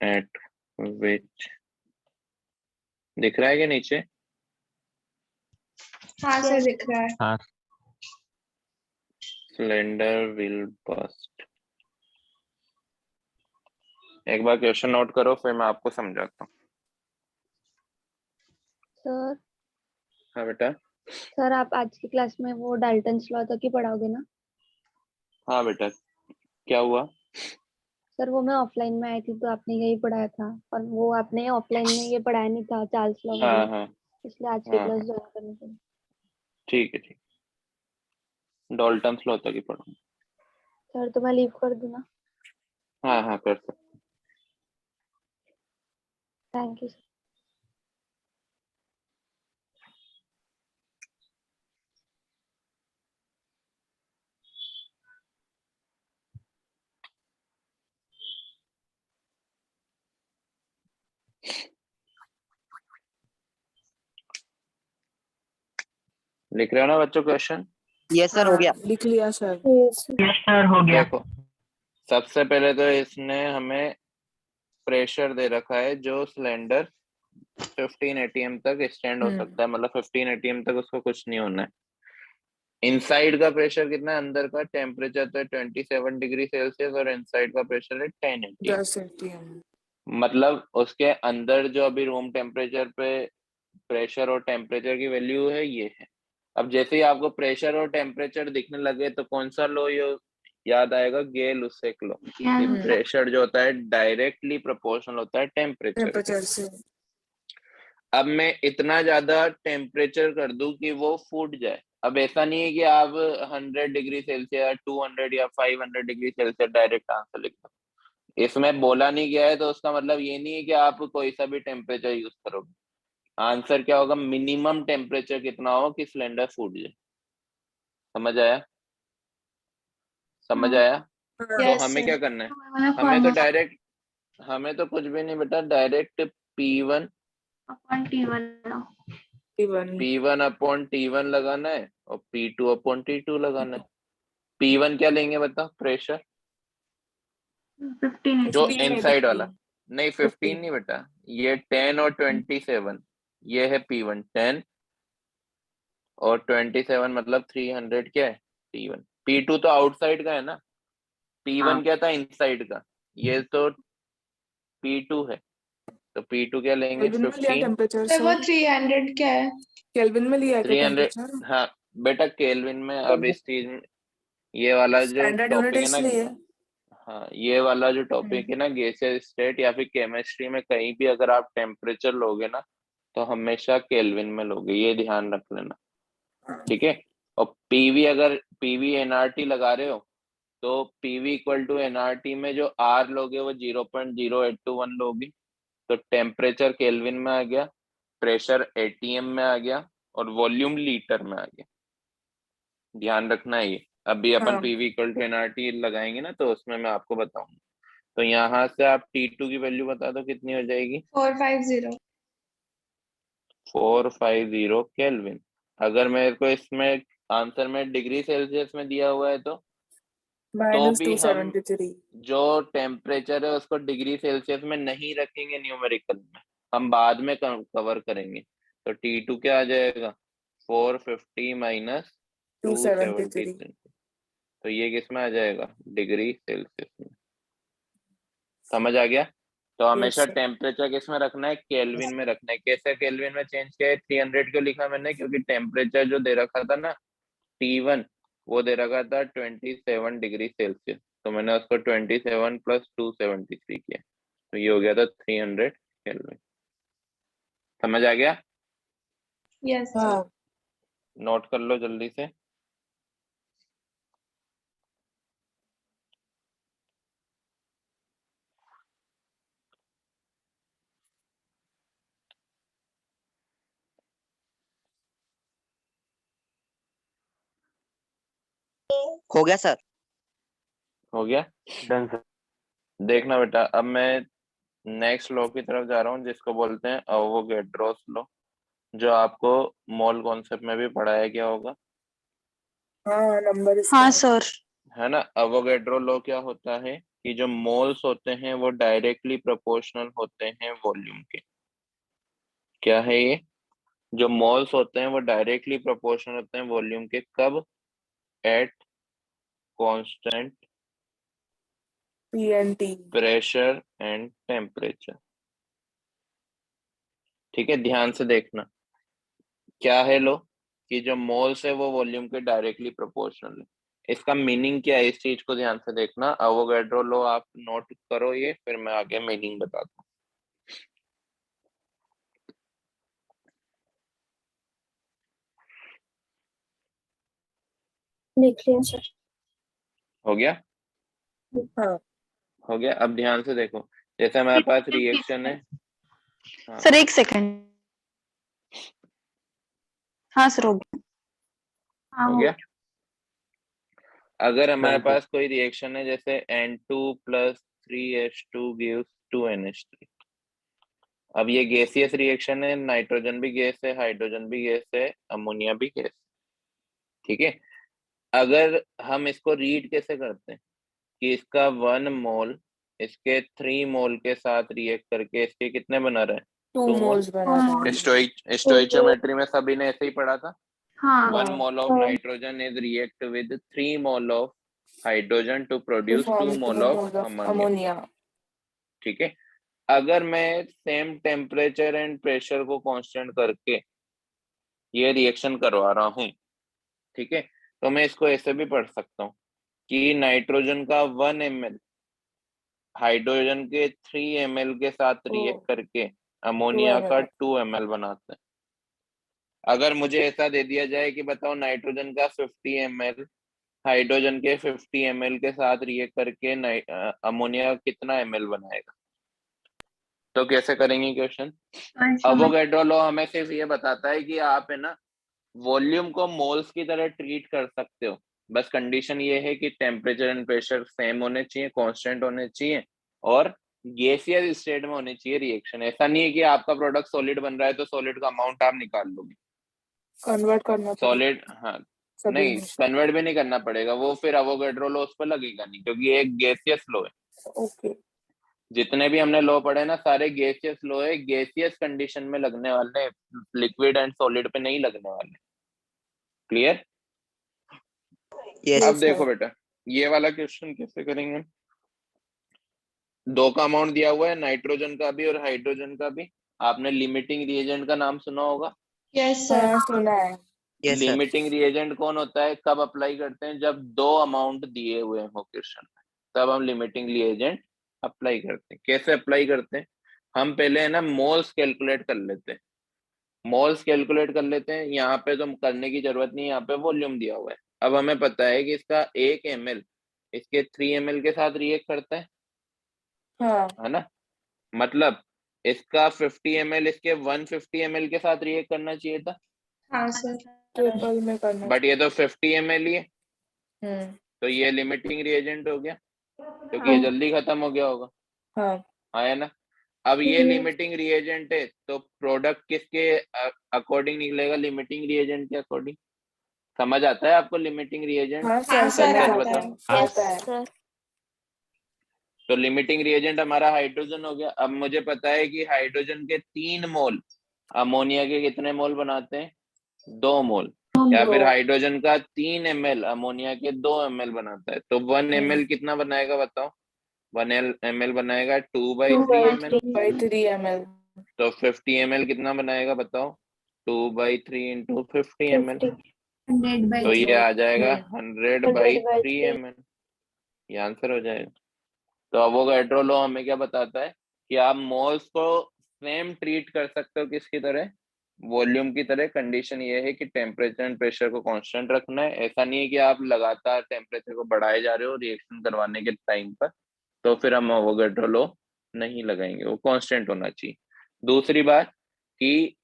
[SPEAKER 3] at which, दिख रहा है क्या नीचे?
[SPEAKER 8] हाँ सर दिख रहा है।
[SPEAKER 6] हाँ
[SPEAKER 3] Cylinder will burst. एक बार क्वेश्चन नोट करो, फिर मैं आपको समझाता हूँ।
[SPEAKER 4] सर।
[SPEAKER 3] हाँ बेटा।
[SPEAKER 4] सर आप आज की क्लास में वो डाल्टन लॉ तक ही पढ़ाओगे ना?
[SPEAKER 3] हाँ बेटा, क्या हुआ?
[SPEAKER 4] सर वो मैं ऑफलाइन में आई थी तो आपने यही पढ़ाया था, और वो आपने ऑफलाइन में ये पढ़ाया नहीं था चार्ल्स लॉ
[SPEAKER 3] हाँ
[SPEAKER 4] वगैरह,
[SPEAKER 3] हाँ
[SPEAKER 4] इसलिए आज की
[SPEAKER 3] हाँ
[SPEAKER 4] क्लास
[SPEAKER 3] हाँ
[SPEAKER 4] ज्वाइन करनी पड़ी।
[SPEAKER 3] ठीक है, ठीक। डॉल्टन लॉ तक ही पढ़ो।
[SPEAKER 4] सर तो मैं लीव कर दूँ ना?
[SPEAKER 3] हाँ हाँ कर सकते।
[SPEAKER 4] Thank you sir.
[SPEAKER 3] लिख रहे हो ना बच्चों क्वेश्चन?
[SPEAKER 7] यस सर, हो
[SPEAKER 5] हाँ
[SPEAKER 7] गया।
[SPEAKER 5] लिख लिया सर।
[SPEAKER 3] देखो, सबसे पहले तो इसने हमें प्रेशर दे रखा है जो सिलेंडर 15 एटीएम तक एक्सटेंड हो सकता है, मतलब 15 एटीएम तक उसको कुछ नहीं होना है। इनसाइड का प्रेशर कितना है? अंदर का टेम्परेचर तो है 27 डिग्री सेल्सियस और इनसाइड का प्रेशर है 10 एटीएम।
[SPEAKER 5] 10 एटीएम।
[SPEAKER 3] मतलब उसके अंदर जो अभी रूम टेम्परेचर पे प्रेशर और टेम्परेचर की वैल्यू है ये है। अब जैसे ही आपको प्रेशर और टेम्परेचर दिखने लगे तो कौन सा लो याद आएगा? गेल-लुसेक लो। कि प्रेशर जो होता है डायरेक्टली प्रोपोर्शनल होता है टेम्परेचर के।
[SPEAKER 5] टेम्परेचर से।
[SPEAKER 3] अब मैं इतना ज्यादा टेम्परेचर कर दूं कि वो फूट जाए। अब ऐसा नहीं है कि आप 100 डिग्री सेल्सियस, 200 या 500 डिग्री सेल्सियस डायरेक्ट आंसर लिख दो। इसमें बोला नहीं गया है तो उसका मतलब ये नहीं है कि आप कोई सा भी टेम्परेचर यूज करोगे। आंसर क्या होगा? मिनिमम टेम्परेचर कितना हो कि सिलेंडर फूट जाए। समझ आया? समझ आया? तो
[SPEAKER 8] यस
[SPEAKER 3] हमें
[SPEAKER 8] सर।
[SPEAKER 3] क्या करना है?
[SPEAKER 1] वाला
[SPEAKER 3] हमें तो
[SPEAKER 1] फॉर्मूला
[SPEAKER 3] डायरेक्ट, हमें तो कुछ भी नहीं बेटा, डायरेक्ट P1
[SPEAKER 1] अपन टी वाला
[SPEAKER 5] P1।
[SPEAKER 3] P1 अपॉन T1 लगाना है और P2 अपॉन T2 लगाना है। P1 क्या लेंगे बता? प्रेशर
[SPEAKER 1] 15
[SPEAKER 3] जो
[SPEAKER 5] 15
[SPEAKER 3] इनसाइड वाला।
[SPEAKER 5] एटीएम।
[SPEAKER 3] नहीं 15 नहीं बेटा, ये 10 और 27, ये है P1 10 और 27 मतलब 300 क्या है? P1। P2 तो आउटसाइड का है ना, P1 क्या था? इनसाइड का। ये तो P2 है, तो P2 क्या लेंगे?
[SPEAKER 5] केल्विन में लिया
[SPEAKER 3] 15
[SPEAKER 5] टेम्परेचर
[SPEAKER 8] सर वो
[SPEAKER 5] सर?
[SPEAKER 8] 300 क्या है?
[SPEAKER 5] केल्विन में लिया है क्या
[SPEAKER 3] 300।
[SPEAKER 5] टेम्परेचर?
[SPEAKER 3] हाँ बेटा केल्विन में। अब इस चीज में ये वाला जो
[SPEAKER 5] स्टैंडर्ड यूनिट
[SPEAKER 3] टॉपिक है ना,
[SPEAKER 5] इसलिए।
[SPEAKER 3] हाँ ये वाला जो टॉपिक है ना, गैसियस स्टेट या फिर केमिस्ट्री में कहीं भी अगर आप टेम्परेचर लोगे ना तो हमेशा केल्विन में लोगे, ये ध्यान रख लेना। ठीक है? और पीवी, अगर पीवी एनआरटी लगा रहे हो तो पीवी इक्वल टू एनआरटी में जो आर लोगे वो 0.0821 लोगे। तो टेम्परेचर केल्विन में आ गया, प्रेशर एटीएम में आ गया और वॉल्यूम लीटर में आ गया। ध्यान रखना है ये। अभी अपन
[SPEAKER 5] हाँ
[SPEAKER 3] पीवी इक्वल टू एनआरटी लगाएंगे ना तो उसमें मैं आपको बताऊंगा। तो यहाँ से आप T2 की वैल्यू बता दो कितनी हो जाएगी?
[SPEAKER 8] 450।
[SPEAKER 3] 450 केल्विन। अगर मेरे को इसमें आंसर में डिग्री सेल्सियस में दिया हुआ है तो
[SPEAKER 5] माइनस
[SPEAKER 3] भी
[SPEAKER 5] टू
[SPEAKER 3] हम
[SPEAKER 5] सेवेंटी थ्री
[SPEAKER 3] जो टेम्परेचर है उसको डिग्री सेल्सियस में नहीं रखेंगे न्यूमेरिकल में, हम बाद में कवर करेंगे। तो T2 क्या आ जाएगा? 450 माइनस
[SPEAKER 5] 273।
[SPEAKER 3] 273। तो ये किस में आ जाएगा? डिग्री सेल्सियस में। समझ आ गया? तो
[SPEAKER 5] यस
[SPEAKER 3] हमेशा
[SPEAKER 5] सर।
[SPEAKER 3] टेम्परेचर किस में रखना है? केल्विन में रखना है। कैसे केल्विन में चेंज किया है? 300 क्यों लिखा मैंने? क्योंकि टेम्परेचर जो दे रखा था ना T1, वो दे रखा था 27 डिग्री सेल्सियस। तो मैंने उसको 27 प्लस 273 किया, तो ये हो गया था 300 केल्विन। समझ आ गया?
[SPEAKER 8] Yes sir.
[SPEAKER 5] हाँ
[SPEAKER 3] नोट कर लो जल्दी से।
[SPEAKER 7] हो गया सर।
[SPEAKER 3] हो गया?
[SPEAKER 6] Done sir.
[SPEAKER 3] देखना बेटा, अब मैं नेक्स्ट लॉ की तरफ जा रहा हूँ जिसको बोलते हैं अवोगैड्रोस लॉ, जो आपको मोल कॉन्सेप्ट में भी पढ़ाया गया होगा,
[SPEAKER 5] हाँ नंबर
[SPEAKER 1] हाँ
[SPEAKER 5] इसका।
[SPEAKER 1] सर।
[SPEAKER 3] है ना? अवोगैड्रो लॉ क्या होता है कि जो मोल्स होते हैं वो डायरेक्टली प्रोपोर्शनल होते हैं वॉल्यूम के। क्या है ये? जो मोल्स होते हैं वो डायरेक्टली प्रोपोर्शनल होते हैं वॉल्यूम के। कब? At constant
[SPEAKER 5] PNT।
[SPEAKER 3] Pressure and temperature. ठीक है, ध्यान से देखना। क्या है लो कि जो मोल्स है वो वॉल्यूम के डायरेक्टली प्रोपोर्शनल है। इसका मीनिंग क्या है, इस चीज को ध्यान से देखना। अवोगाड्रो लॉ आप नोट करो ये, फिर मैं आगे मीनिंग बताता हूँ।
[SPEAKER 4] लिख लिया सर।
[SPEAKER 3] हो गया?
[SPEAKER 5] हाँ
[SPEAKER 3] हो गया। अब ध्यान से देखो, जैसे हमारे पास रिएक्शन है। हाँ,
[SPEAKER 9] सर एक सेकंड। हाँ सर हो गया।
[SPEAKER 1] हाँ
[SPEAKER 3] हो
[SPEAKER 1] हो
[SPEAKER 3] गया। अगर हमारे
[SPEAKER 6] Done, sir.
[SPEAKER 3] पास कोई रिएक्शन है जैसे N2 plus 3H2 gives 2NH3। अब ये गैसियस रिएक्शन है, नाइट्रोजन भी गैस है, हाइड्रोजन भी गैस है, अमोनिया भी गैस। ठीक है। अगर हम इसको रीड कैसे करते हैं कि इसका 1 मोल इसके 3 मोल के साथ रिएक्ट करके इसके कितने बना रहे हैं?
[SPEAKER 5] 2
[SPEAKER 3] मोल।
[SPEAKER 5] moles बना रहा है।
[SPEAKER 3] स्टोइचियोमेट्री में सभी ने ऐसे ही पढ़ा था।
[SPEAKER 1] हाँ
[SPEAKER 3] 1 mole of nitrogen is react with 3 mole of hydrogen to
[SPEAKER 5] To
[SPEAKER 3] produce
[SPEAKER 5] form
[SPEAKER 3] 2 mole
[SPEAKER 5] 2
[SPEAKER 3] of
[SPEAKER 5] moles of
[SPEAKER 3] ammonia.
[SPEAKER 5] ammonia.
[SPEAKER 3] ठीक है। अगर मैं सेम टेम्परेचर एंड प्रेशर को कांस्टेंट करके ये रिएक्शन करवा रहा हूँ, ठीक है, तो मैं इसको ऐसे भी पढ़ सकता हूँ कि नाइट्रोजन का 1 ml हाइड्रोजन के 3 ml के साथ रिएक्ट करके अमोनिया
[SPEAKER 5] 2
[SPEAKER 3] का
[SPEAKER 5] ml.
[SPEAKER 3] 2 ml बनाते हैं। अगर मुझे ऐसा दे दिया जाए कि बताओ नाइट्रोजन का 50 ml हाइड्रोजन के 50 ml के साथ रिएक्ट करके अमोनिया कितना ml बनाएगा, तो कैसे करेंगे क्वेश्चन? अवोगाड्रो लॉ हमें सिर्फ ये बताता है कि आप है ना वॉल्यूम को मोल्स की तरह ट्रीट कर सकते हो। बस कंडीशन ये है कि टेम्परेचर एंड प्रेशर सेम होने चाहिए, कांस्टेंट होने चाहिए, और गैसियस स्टेट में होनी चाहिए रिएक्शन। ऐसा नहीं है कि आपका प्रोडक्ट सॉलिड बन रहा है तो सॉलिड का अमाउंट आप निकाल लोगे।
[SPEAKER 5] कन्वर्ट करना पड़ेगा
[SPEAKER 3] सॉलिड, हाँ,
[SPEAKER 5] सभी
[SPEAKER 3] नहीं
[SPEAKER 5] में।
[SPEAKER 3] कन्वर्ट भी नहीं करना पड़ेगा, वो फिर अवोगाड्रो लॉ उस पर लगेगा नहीं, क्योंकि ये एक गैसियस लॉ है।
[SPEAKER 5] ओके
[SPEAKER 3] जितने भी हमने लॉ पढ़े ना सारे गैसियस लॉ है, गैसियस कंडीशन में लगने वाले, लिक्विड एंड सॉलिड पे नहीं लगने वाले। क्लियर?
[SPEAKER 7] यस
[SPEAKER 3] अब
[SPEAKER 5] यस
[SPEAKER 3] देखो
[SPEAKER 5] सर
[SPEAKER 3] बेटा, ये वाला क्वेश्चन कैसे करेंगे। दो का अमाउंट दिया हुआ है, नाइट्रोजन का भी और हाइड्रोजन का भी। आपने लिमिटिंग रिएजेंट का नाम सुना होगा।
[SPEAKER 8] यस सर
[SPEAKER 5] हाँ सुना है
[SPEAKER 7] यस सर
[SPEAKER 3] लिमिटिंग रिएजेंट कौन होता है, कब अप्लाई करते हैं? जब दो अमाउंट दिए हुए हो क्वेश्चन में, तब हम लिमिटिंग रिएजेंट अप्लाई करते हैं। कैसे अप्लाई करते हैं? हम पहले है ना मोल्स कैलकुलेट कर लेते हैं। मोल्स कैलकुलेट कर लेते हैं, यहाँ पे तो करने की जरूरत नहीं है, यहाँ पे वॉल्यूम दिया हुआ है। अब हमें पता है कि इसका 1 ml इसके 3 ml के साथ रिएक्ट करता
[SPEAKER 5] हाँ
[SPEAKER 3] है ना। मतलब इसका 50 ml इसके 150 ml के साथ रिएक्ट करना चाहिए था,
[SPEAKER 8] हाँ सर
[SPEAKER 5] ट्रिपल में करना
[SPEAKER 3] बट ये तो 50 ml ही है,
[SPEAKER 5] हम्म
[SPEAKER 3] तो ये लिमिटिंग रिएजेंट हो गया, क्योंकि ये जल्दी खत्म हो गया होगा।
[SPEAKER 5] हाँ
[SPEAKER 3] है ना। अब ये लिमिटिंग रिएजेंट है, तो प्रोडक्ट किसके अकॉर्डिंग निकलेगा? लिमिटिंग रिएजेंट के अकॉर्डिंग। समझ आता है आपको लिमिटिंग रिएजेंट?
[SPEAKER 5] हाँ
[SPEAKER 8] हाँ
[SPEAKER 5] सर
[SPEAKER 8] सर
[SPEAKER 3] सच सच
[SPEAKER 5] समझ
[SPEAKER 8] आता
[SPEAKER 3] बताओ।
[SPEAKER 8] है
[SPEAKER 5] आता है
[SPEAKER 4] सर।
[SPEAKER 3] तो लिमिटिंग रिएजेंट हमारा हाइड्रोजन हो गया। अब मुझे पता है कि हाइड्रोजन के 3 मोल अमोनिया के कितने मोल बनाते हैं? 2 मोल। या
[SPEAKER 5] तो
[SPEAKER 3] फिर हाइड्रोजन का 3 ml अमोनिया के 2 ml बनाता है, तो 1 ml कितना बनाएगा बताओ? 1 ml बनाएगा 2/3 ml।
[SPEAKER 5] 2/3 ml
[SPEAKER 3] तो 50 ml कितना बनाएगा बताओ? 2/3 इंटू 50 ml।
[SPEAKER 4] 50
[SPEAKER 3] तो ये आ जाएगा
[SPEAKER 5] हम्म
[SPEAKER 4] 100/3।
[SPEAKER 3] 100/3 ml। ये आंसर हो जाएगा। तो अवोगाड्रो लॉ हमें क्या बताता है कि आप मोल्स को सेम ट्रीट कर सकते हो किसकी तरह? वॉल्यूम की तरह। कंडीशन ये है कि टेम्परेचर एंड प्रेशर को कांस्टेंट रखना है। ऐसा नहीं है कि आप लगातार टेम्परेचर को बढ़ाए जा रहे हो रिएक्शन करवाने के टाइम पर, तो फिर हम अवोगाड्रो लॉ नहीं लगाएंगे, वो कांस्टेंट होना चाहिए। दूसरी बात कि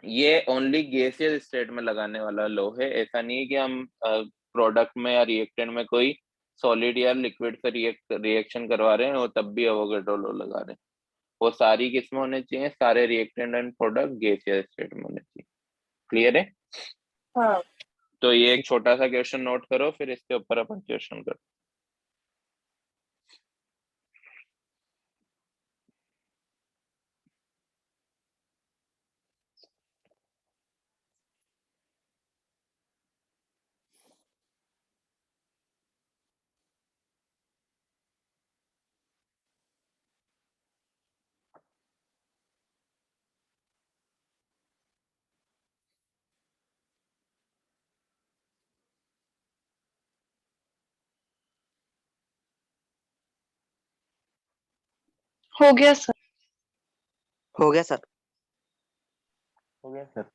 [SPEAKER 3] ये ओनली गैसियस स्टेट में लगाने वाला लॉ है। ऐसा नहीं है कि हम प्रोडक्ट में या रिएक्टेंट में कोई सॉलिड या लिक्विड से रिएक्शन करवा रहे हैं और तब भी अवोगाड्रो लॉ लगा रहे हैं। वो सारी किस्में होने चाहिए, सारे reactant and product gaseous state में होने चाहिए। क्लियर है?
[SPEAKER 5] हाँ
[SPEAKER 3] तो ये एक छोटा सा क्वेश्चन नोट करो, फिर इसके ऊपर अपन क्वेश्चन करो।
[SPEAKER 9] हो गया सर।
[SPEAKER 7] हो गया सर।
[SPEAKER 6] हो गया सर।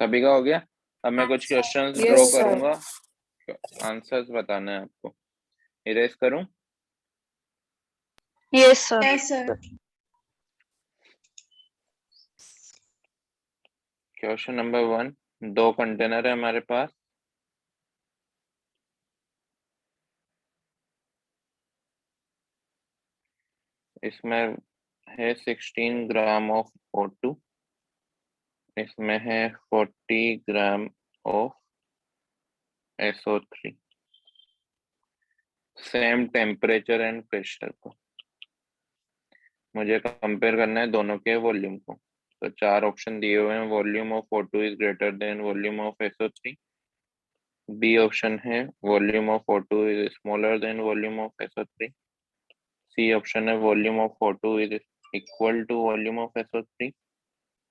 [SPEAKER 3] सभी का हो गया। अब मैं कुछ क्वेश्चंस ड्रॉ
[SPEAKER 5] यस सर।
[SPEAKER 3] करूंगा, आंसर्स बताना है आपको। इरेज करूं?
[SPEAKER 9] Yes sir.
[SPEAKER 8] Yes, sir.
[SPEAKER 3] Question number 1, 2 container है हमारे पास। इसमें है 16 ग्राम ऑफ O2, इसमें है 40 gram of SO3, same temperature and pressure को मुझे कंपेयर करना है दोनों के वॉल्यूम को। तो 4 ऑप्शन दिए हुए हैं। Volume of O2 is greater than volume of SO3। B option है volume of O2 is smaller than volume of SO3। C option है volume of O2 is equal to volume of SO3।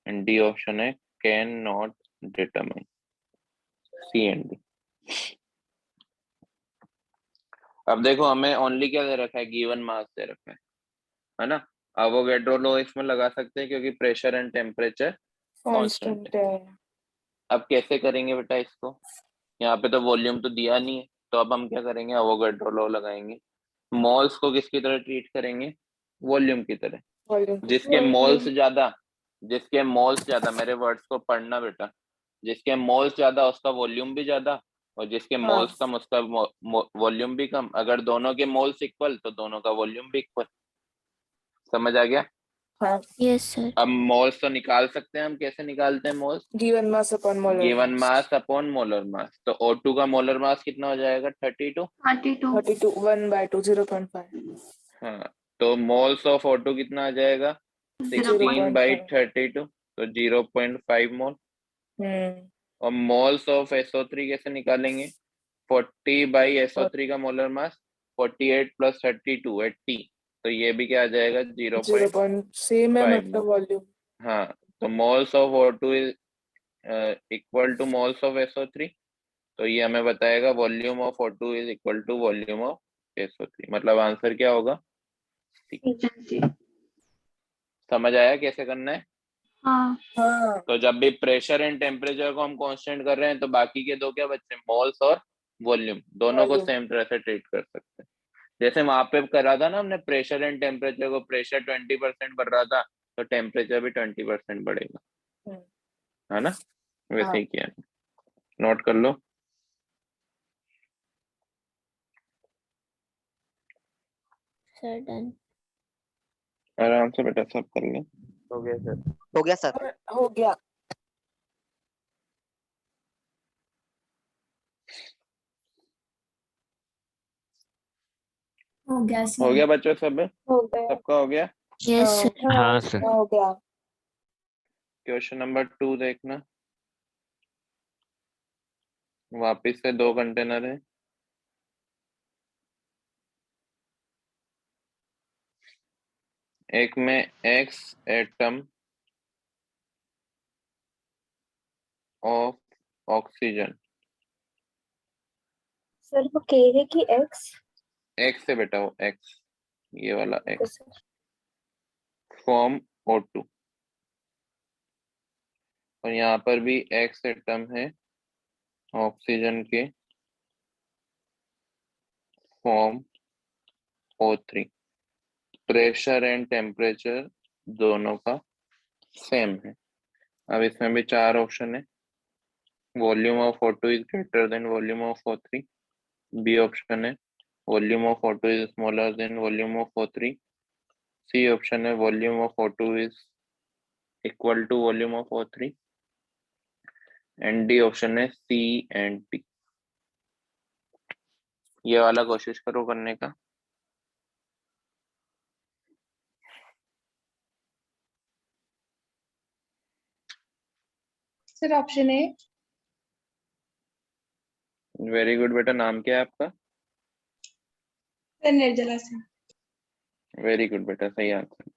[SPEAKER 3] And D option है can not determine. C and D. अब देखो हमें ओनली क्या दे रखा है, गिवन मास दे रखा है ना। अवोगाड्रो लॉ इसमें लगा सकते हैं क्योंकि pressure and temperature constant
[SPEAKER 5] constant
[SPEAKER 3] है।
[SPEAKER 5] है।
[SPEAKER 3] अब कैसे करेंगे बेटा इसको, यहाँ पे तो वॉल्यूम तो दिया नहीं है, तो अब हम क्या करेंगे, अवोगाड्रो लॉ लगाएंगे। मोल्स को किसकी तरह ट्रीट करेंगे, वॉल्यूम की तरह।
[SPEAKER 5] वॉल्यूम
[SPEAKER 3] जिसके मोल्स ज्यादा, जिसके मोल्स ज्यादा, मेरे वर्ड्स को पढ़ना बेटा, जिसके मोल्स ज्यादा उसका वॉल्यूम भी ज्यादा, और जिसके
[SPEAKER 5] हाँ
[SPEAKER 3] मोल्स कम उसका वॉल्यूम भी कम। अगर दोनों के मोल्स इक्वल तो दोनों का वॉल्यूम भी इक्वल। समझ आ गया?
[SPEAKER 5] हाँ।
[SPEAKER 1] Yes sir.
[SPEAKER 3] अब मोल्स तो निकाल सकते हैं हम, कैसे निकालते हैं moles,
[SPEAKER 5] given mass upon molar
[SPEAKER 3] given
[SPEAKER 5] mass.
[SPEAKER 3] Mass upon molar mass. तो O2 का मोलर मास कितना हो जाएगा, 32।
[SPEAKER 1] 32।
[SPEAKER 5] 32 1/2 0.5।
[SPEAKER 3] हाँ, तो मोल्स ऑफ O2 कितना आ जाएगा, 16 बाई
[SPEAKER 5] 0.5।
[SPEAKER 3] 32, तो 0.5 मोल।
[SPEAKER 5] हम्म।
[SPEAKER 3] और मोल्स ऑफ SO3 कैसे निकालेंगे, 40 बाई SO3 का मोलर मास 48 प्लस 32 80, तो ये भी क्या आ जाएगा, 0.5
[SPEAKER 5] सेम है मतलब
[SPEAKER 3] मोल।
[SPEAKER 5] वॉल्यूम।
[SPEAKER 3] हाँ, तो moles of O2 is equal to moles of SO3, तो ये हमें बताएगा volume of O2 is equal to volume of SO3। मतलब आंसर क्या होगा, C।
[SPEAKER 1] जी।
[SPEAKER 3] समझ आया कैसे करना है?
[SPEAKER 1] हाँ।
[SPEAKER 5] हाँ।
[SPEAKER 3] तो जब भी प्रेशर एंड टेम्परेचर को हम कांस्टेंट कर रहे हैं तो बाकी के दो क्या बच्चे, मोल्स और वॉल्यूम, दोनों को
[SPEAKER 5] वॉल्यूम।
[SPEAKER 3] सेम तरह से ट्रीट कर सकते हैं। जैसे वहां पे करा था ना हमने, प्रेशर एंड टेम्परेचर को, प्रेशर 20% बढ़ रहा था तो टेम्परेचर भी 20% बढ़ेगा, है ना, वैसे
[SPEAKER 5] हाँ।
[SPEAKER 3] ही किया। नोट कर लो।
[SPEAKER 1] Sir done.
[SPEAKER 3] आराम से बेटा सब कर ले।
[SPEAKER 6] हो गया सर।
[SPEAKER 7] हो गया सर।
[SPEAKER 5] हो गया।
[SPEAKER 1] हो गया
[SPEAKER 3] हो
[SPEAKER 1] सर।
[SPEAKER 3] गया बच्चों सब,
[SPEAKER 5] हो गया।
[SPEAKER 3] सबका हो गया।
[SPEAKER 1] Yes sir.
[SPEAKER 5] हाँ सर। हो गया।
[SPEAKER 3] क्वेश्चन नंबर 2 देखना, वापिस से 2 कंटेनर है। एक में X atom of oxygen,
[SPEAKER 4] sir वो के है कि एक्स?
[SPEAKER 3] X से बेटा, वो X, ये वाला
[SPEAKER 4] okay
[SPEAKER 3] X,
[SPEAKER 4] sir.
[SPEAKER 3] Form O2। और यहाँ पर भी X एटम है ऑक्सीजन के, form O3। Pressure and temperature दोनों का सेम है। अब इसमें भी 4 ऑप्शन है। Volume of O2 is greater than volume of O3। B option है volume of O2 is smaller than volume of O3। C option है volume of O2 is equal to volume of O3। And D option है सी एंड डी। ये वाला कोशिश करो करने का।
[SPEAKER 8] Sir option A.
[SPEAKER 3] Very good बेटा, नाम क्या है आपका?
[SPEAKER 8] सर निर्जला सिंह।
[SPEAKER 3] वेरी गुड बेटा, सही आंसर।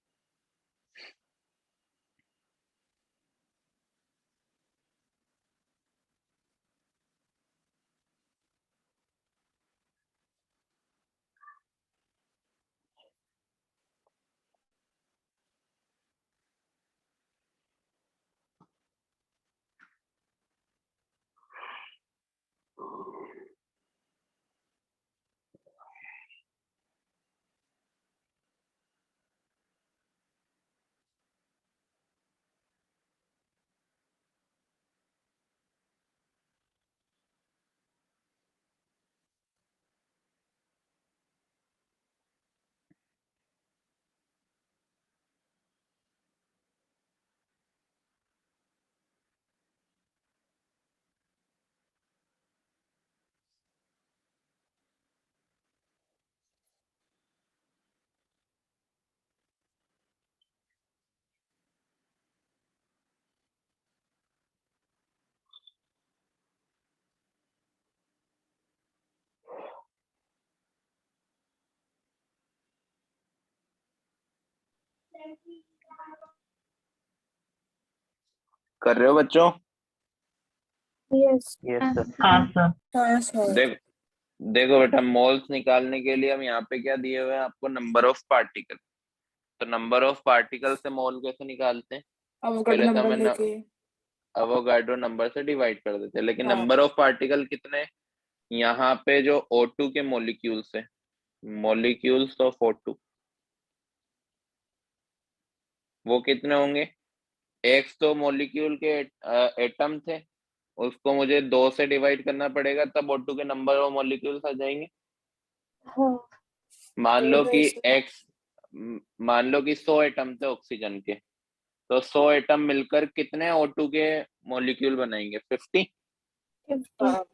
[SPEAKER 3] कर रहे हो बच्चों?
[SPEAKER 1] Yes
[SPEAKER 6] yes sir.
[SPEAKER 5] हाँ सर।
[SPEAKER 3] देखो बेटा, मोल्स निकालने के लिए हम यहाँ पे क्या दिए हुए हैं आपको, नंबर ऑफ पार्टिकल। तो नंबर ऑफ पार्टिकल से मोल कैसे निकालते हैं?
[SPEAKER 5] अवोगाड्रो
[SPEAKER 3] पहले तो
[SPEAKER 5] नंबर
[SPEAKER 3] हमें
[SPEAKER 5] लेके।
[SPEAKER 3] अवोगाड्रो नंबर से डिवाइड कर देते हैं, लेकिन
[SPEAKER 5] हाँ।
[SPEAKER 3] नंबर ऑफ पार्टिकल कितने? यहाँ पे जो O2 के मोलिक्यूल्स है, मोलिक्यूल्स ऑफ O2, वो कितने होंगे? एक्स तो मोलिक्यूल के एटम थे, उसको मुझे 2 से डिवाइड करना पड़ेगा, तब O2 के नंबर ऑफ मोलिक्यूल्स आ जाएंगे।
[SPEAKER 1] हाँ
[SPEAKER 3] मान लो कि
[SPEAKER 5] वैसे।
[SPEAKER 3] एक्स, मान लो कि 100 एटम थे ऑक्सीजन के, तो 100 एटम मिलकर कितने O2 के मॉलिक्यूल बनाएंगे? 50।
[SPEAKER 1] 50
[SPEAKER 5] हाँ,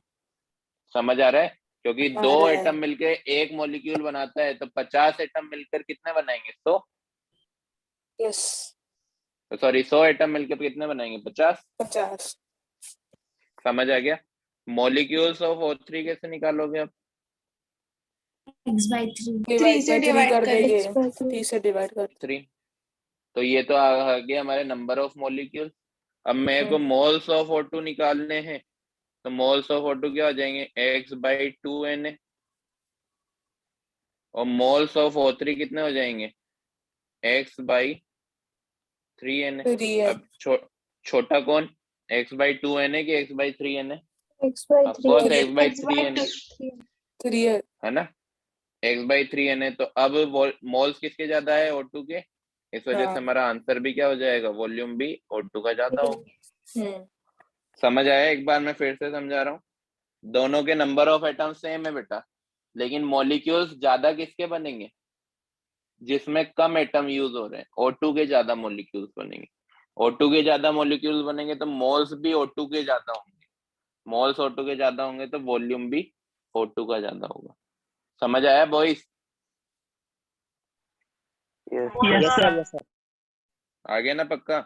[SPEAKER 3] समझ आ रहा है? क्योंकि
[SPEAKER 5] आ
[SPEAKER 3] 2
[SPEAKER 5] रहा है।
[SPEAKER 3] एटम मिलके एक मॉलिक्यूल बनाता है, तो 50 एटम मिलकर कितने बनाएंगे? 100।
[SPEAKER 5] यस।
[SPEAKER 3] सॉरी, 100 एटम मिलकर कितने बनाएंगे? 50।
[SPEAKER 5] 50।
[SPEAKER 3] समझ आ गया? मॉलिक्यूल्स ऑफ O3 कैसे निकालोगे आप?
[SPEAKER 8] थ्री से डिवाइड
[SPEAKER 5] कर
[SPEAKER 8] करें।
[SPEAKER 5] देंगे।
[SPEAKER 1] X by 3
[SPEAKER 5] 3 से डिवाइड कर।
[SPEAKER 3] 3। तो ये तो आ गया हमारे नंबर ऑफ मॉलिक्यूल। अब मेरे को मोल्स ऑफ O2 निकालने हैं, तो मोल्स ऑफ O2 क्या हो जाएंगे? X/2Na। और मोल्स ऑफ O3 कितने हो जाएंगे? X/3Na।
[SPEAKER 5] 3
[SPEAKER 3] अब छोटा कौन, X/2Na कि X/3Na?
[SPEAKER 1] X by
[SPEAKER 3] of
[SPEAKER 1] 3
[SPEAKER 3] course
[SPEAKER 5] Three.
[SPEAKER 3] X/3Na,
[SPEAKER 5] 3 है।
[SPEAKER 3] है ना? X/3Na। तो अब मोल्स किसके ज्यादा है? O2 के। इस वजह से
[SPEAKER 5] हाँ।
[SPEAKER 3] हमारा आंसर भी क्या हो जाएगा? वॉल्यूम भी O2 का ज्यादा होगा।
[SPEAKER 5] हम्म।
[SPEAKER 3] समझ आया? एक बार मैं फिर से समझा रहा हूँ। दोनों के नंबर ऑफ एटम सेम है बेटा, लेकिन मॉलिक्यूल्स ज्यादा किसके बनेंगे? जिसमें कम एटम यूज हो रहे हैं, O2 के ज्यादा मॉलिक्यूल्स बनेंगे। O2 के ज्यादा मॉलिक्यूल्स बनेंगे तो मोल्स भी O2 के ज्यादा होंगे। मोल्स O2 के ज्यादा होंगे तो वॉल्यूम भी O2 का ज्यादा होगा। समझ आया boys?
[SPEAKER 6] Yes
[SPEAKER 7] yes
[SPEAKER 6] sir.
[SPEAKER 7] Sir, yes sir.
[SPEAKER 3] आगे ना पक्का?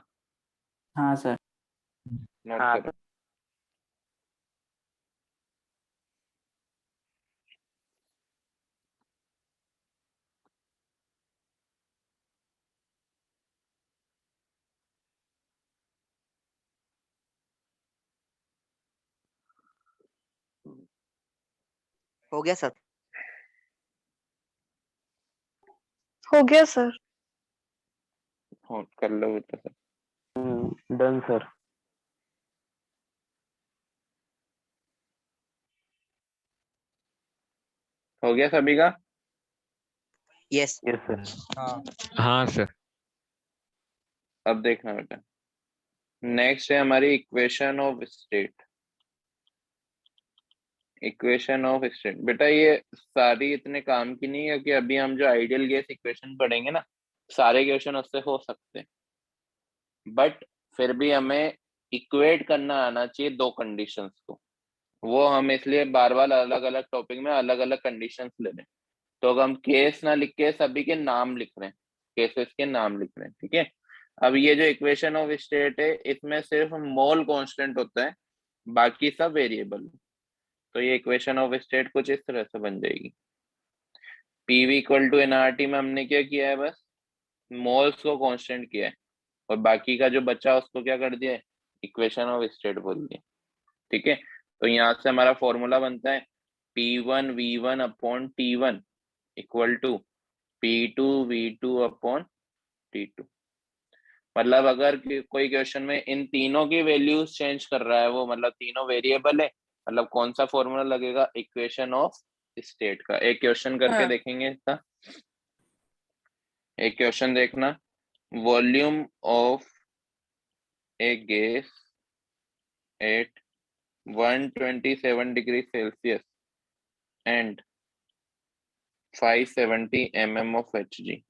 [SPEAKER 10] हाँ सर।
[SPEAKER 3] नोट
[SPEAKER 6] हाँ
[SPEAKER 3] करो।
[SPEAKER 7] हो गया सर।
[SPEAKER 9] हो गया सर।
[SPEAKER 3] नोट कर लो बेटा सर।
[SPEAKER 6] Done sir.
[SPEAKER 3] हो गया सभी का?
[SPEAKER 7] यस।
[SPEAKER 6] Yes sir.
[SPEAKER 11] हाँ सर।
[SPEAKER 3] अब देखना बेटा, नेक्स्ट है हमारी equation of state. Equation of state बेटा, ये सारी इतने काम की नहीं है, क्योंकि अभी हम जो आइडियल गैस इक्वेशन पढ़ेंगे ना, सारे क्वेश्चन उससे हो सकते हैं, बट फिर भी हमें इक्वेट करना आना चाहिए दो कंडीशंस को। वो हम इसलिए बार बार अलग अलग टॉपिक में अलग अलग कंडीशंस ले रहे हैं। तो अगर हम केस ना लिख के सभी के नाम लिख रहे हैं, केसेस के नाम लिख रहे हैं, ठीक है? अब ये जो इक्वेशन ऑफ स्टेट है, इसमें सिर्फ मोल कांस्टेंट होता है, बाकी सब वेरिएबल। तो ये इक्वेशन ऑफ स्टेट कुछ इस तरह से बन जाएगी। पीवी इक्वल टू एनआरटी में हमने क्या किया है? बस मोल्स को कांस्टेंट किया है, और बाकी का जो बचा उसको क्या कर दिया है? इक्वेशन ऑफ स्टेट बोल दिया। ठीक है? तो यहाँ से हमारा फॉर्मूला बनता है P1V1 upon T1 equal to P2V2 upon T2। मतलब अगर कोई क्वेश्चन में इन तीनों की वैल्यूज चेंज कर रहा है वो, मतलब तीनों वेरिएबल है, मतलब कौन सा फॉर्मूला लगेगा? इक्वेशन ऑफ स्टेट का। एक क्वेश्चन करके
[SPEAKER 5] हाँ।
[SPEAKER 3] देखेंगे इसका। एक क्वेश्चन देखना, volume of A gas at 127 degree Celsius and 570 mm of Hg.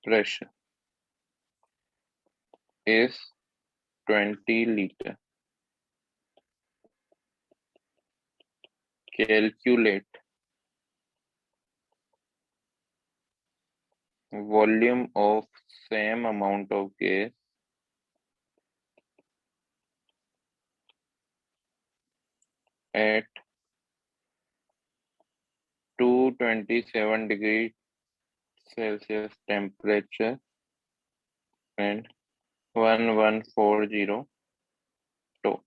[SPEAKER 3] Pressure is 20 liter. Calculate volume of same amount of gas at 227 degree Celsius temperature and 1140 तो